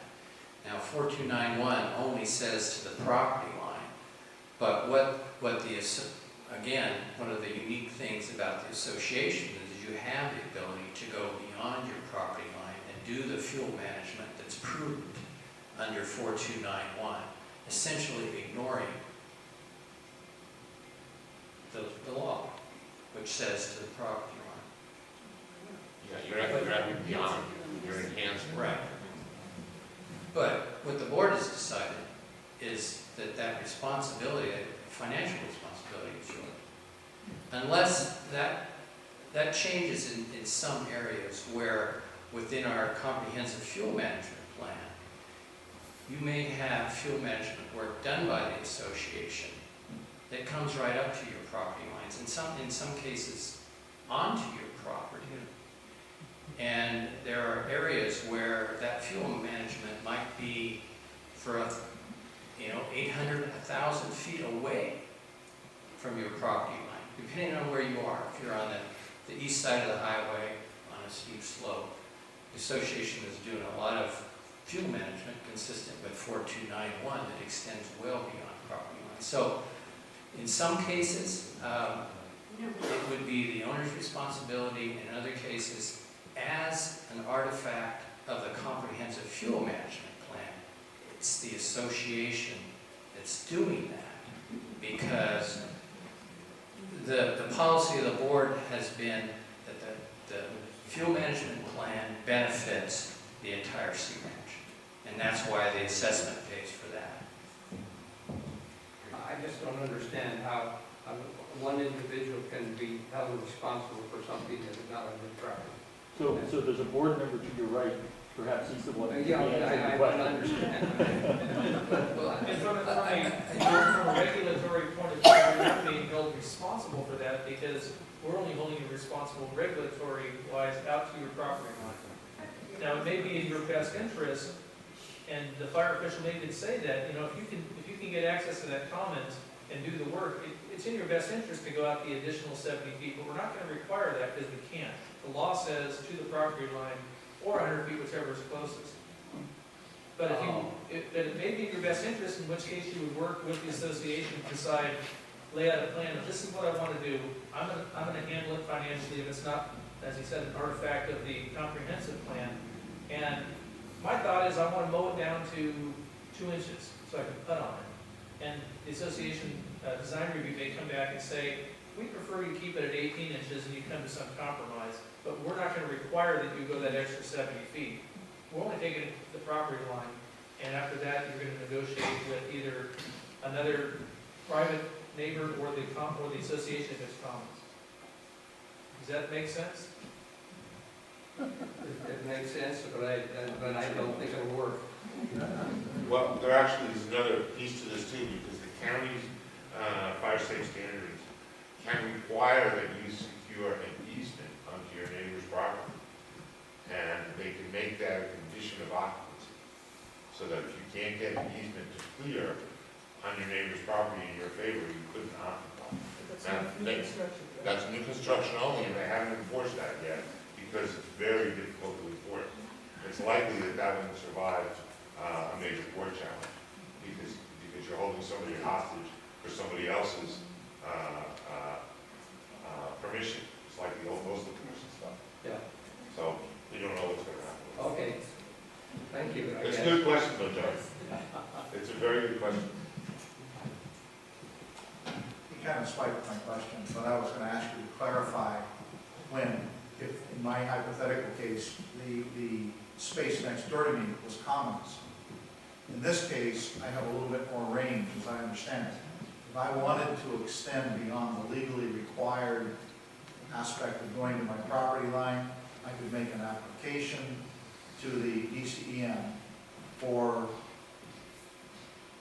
Now, 4291 only says to the property line, but again, one of the unique things about the association is you have the ability to go beyond your property line and do the fuel management that's prudent under 4291, essentially ignoring the law, which says to the property line. Yeah, you're actually beyond, you're enhanced. Right. But what the board has decided is that responsibility, that financial responsibility is yours. Unless that changes in some areas where within our comprehensive fuel management plan, you may have fuel management work done by the association that comes right up to your property lines, in some cases onto your property. And there are areas where that fuel management might be for 800, 1,000 feet away from your property line, depending on where you are. If you're on the east side of the highway on a steep slope, the association is doing a lot of fuel management consistent with 4291 that extends well beyond property lines. So in some cases, it would be the owner's responsibility. In other cases, as an artifact of the comprehensive fuel management plan, it's the association that's doing that, because the policy of the board has been that the fuel management plan benefits the entire Sea Ranch, and that's why the assessment pays for that. I just don't understand how one individual can be held responsible for something that is not on his property. So there's a board member to your right, perhaps he's the one who Yeah, can answer I the don't question. understand. And from a regulatory point of view, we're not being held responsible for that because we're only holding you responsible regulatory-wise out to your property line. Now, it may be in your best interest, and the fire official may even say that, if you can get access to that common and do the work, it's in your best interest to go out the additional 70 feet, but we're not going to require that because we can't. The law says to the property line or 100 feet, whichever is closest. But if it may be in your best interest, in which case you would work with the association to decide lay out a plan of this is what I want to do. I'm gonna handle it financially if it's not, as he said, an artifact of the comprehensive plan. And my thought is I want to mow it down to 2 inches so I can put on it. And the association design review may come back and say, we prefer you keep it at 18 inches and you come to some compromise, but we're not going to require that you go that extra 70 feet. We're only taking the property line, and after that, you're going to negotiate with either another private neighbor or the association if it's commons. Does that make sense? It makes sense, but I don't think it'll work. Well, there actually is another piece to this too, because the county's fire safe standards can require that you secure an easement onto your neighbor's property. And they can make that a condition of occupancy, so that if you can't get an easement to clear on your neighbor's property in your favor, you couldn't occupy. That's new construction only, and they haven't enforced that yet, because it's very difficult to enforce. It's likely that that wouldn't survive a major court challenge, because you're holding somebody hostage for somebody else's permission. It's like the old postal commission stuff. Yeah. So we don't know what's going to happen. Okay. Thank you. It's a good question, though, John. It's a very good question. You kind of spiked my question, but I was going to ask you to clarify when, if in my hypothetical case, the space next door to me was commons. In this case, I have a little bit more range, as I understand it. If I wanted to extend beyond the legally required aspect of going to my property line, I could make an application to the DCEM for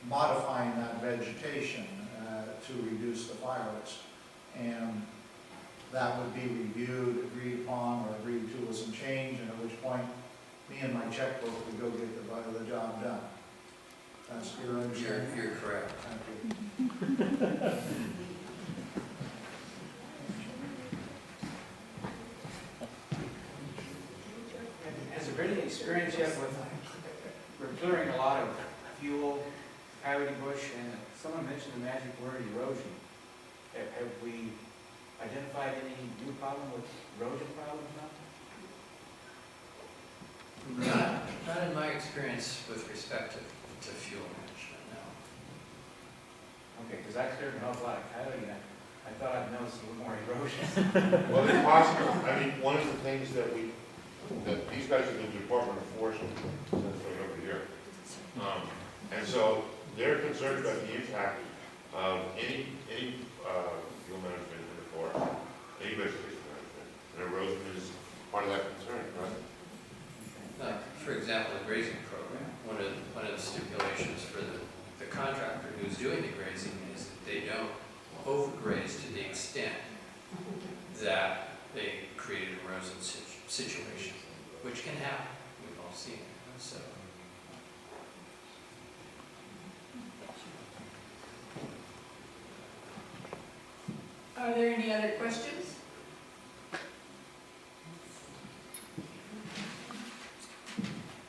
modifying that vegetation to reduce the fire risk. And that would be reviewed, agreed upon, or agreed to with some change, and at which point, me and my checkbook would go get the job done. That's your understanding? You're correct. Thank you. Has there been any experience yet with, we're clearing a lot of fuel, coyote bush, and someone mentioned the magic word erosion. Have we identified any new problem with erosion problems now? Not in my experience with respect to fuel management, no. Okay, because I cleared an awful lot of coyote, and I thought I'd noticed a little more erosion. Well, it's possible. I mean, one of the things that these guys are the Department of Forestry, that's right over here. And so they're concerned about the impact of any fuel management in the forest, any vegetation management. And erosion is part of that concern, right? For example, the grazing program, one of the stipulations for the contractor who's doing the grazing is that they don't overgraze to the extent that they create an erosion situation, which can happen. We've all seen it. So. Are there any other questions?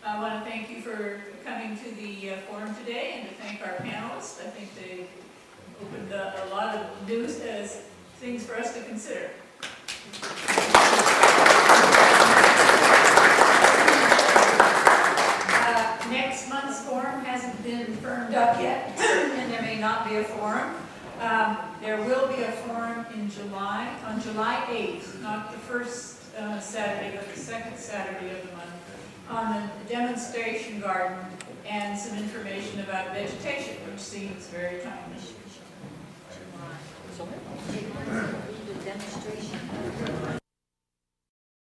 I want to thank you for coming to the forum today and to thank our panelists. I think they opened a lot of new things for us to consider. Next month's forum hasn't been firmed up yet, and there may not be a forum. There will be a forum in July, on July 8th, not the first Saturday, but the second Saturday of the month, on the demonstration garden and some information about vegetation, which seems very timely.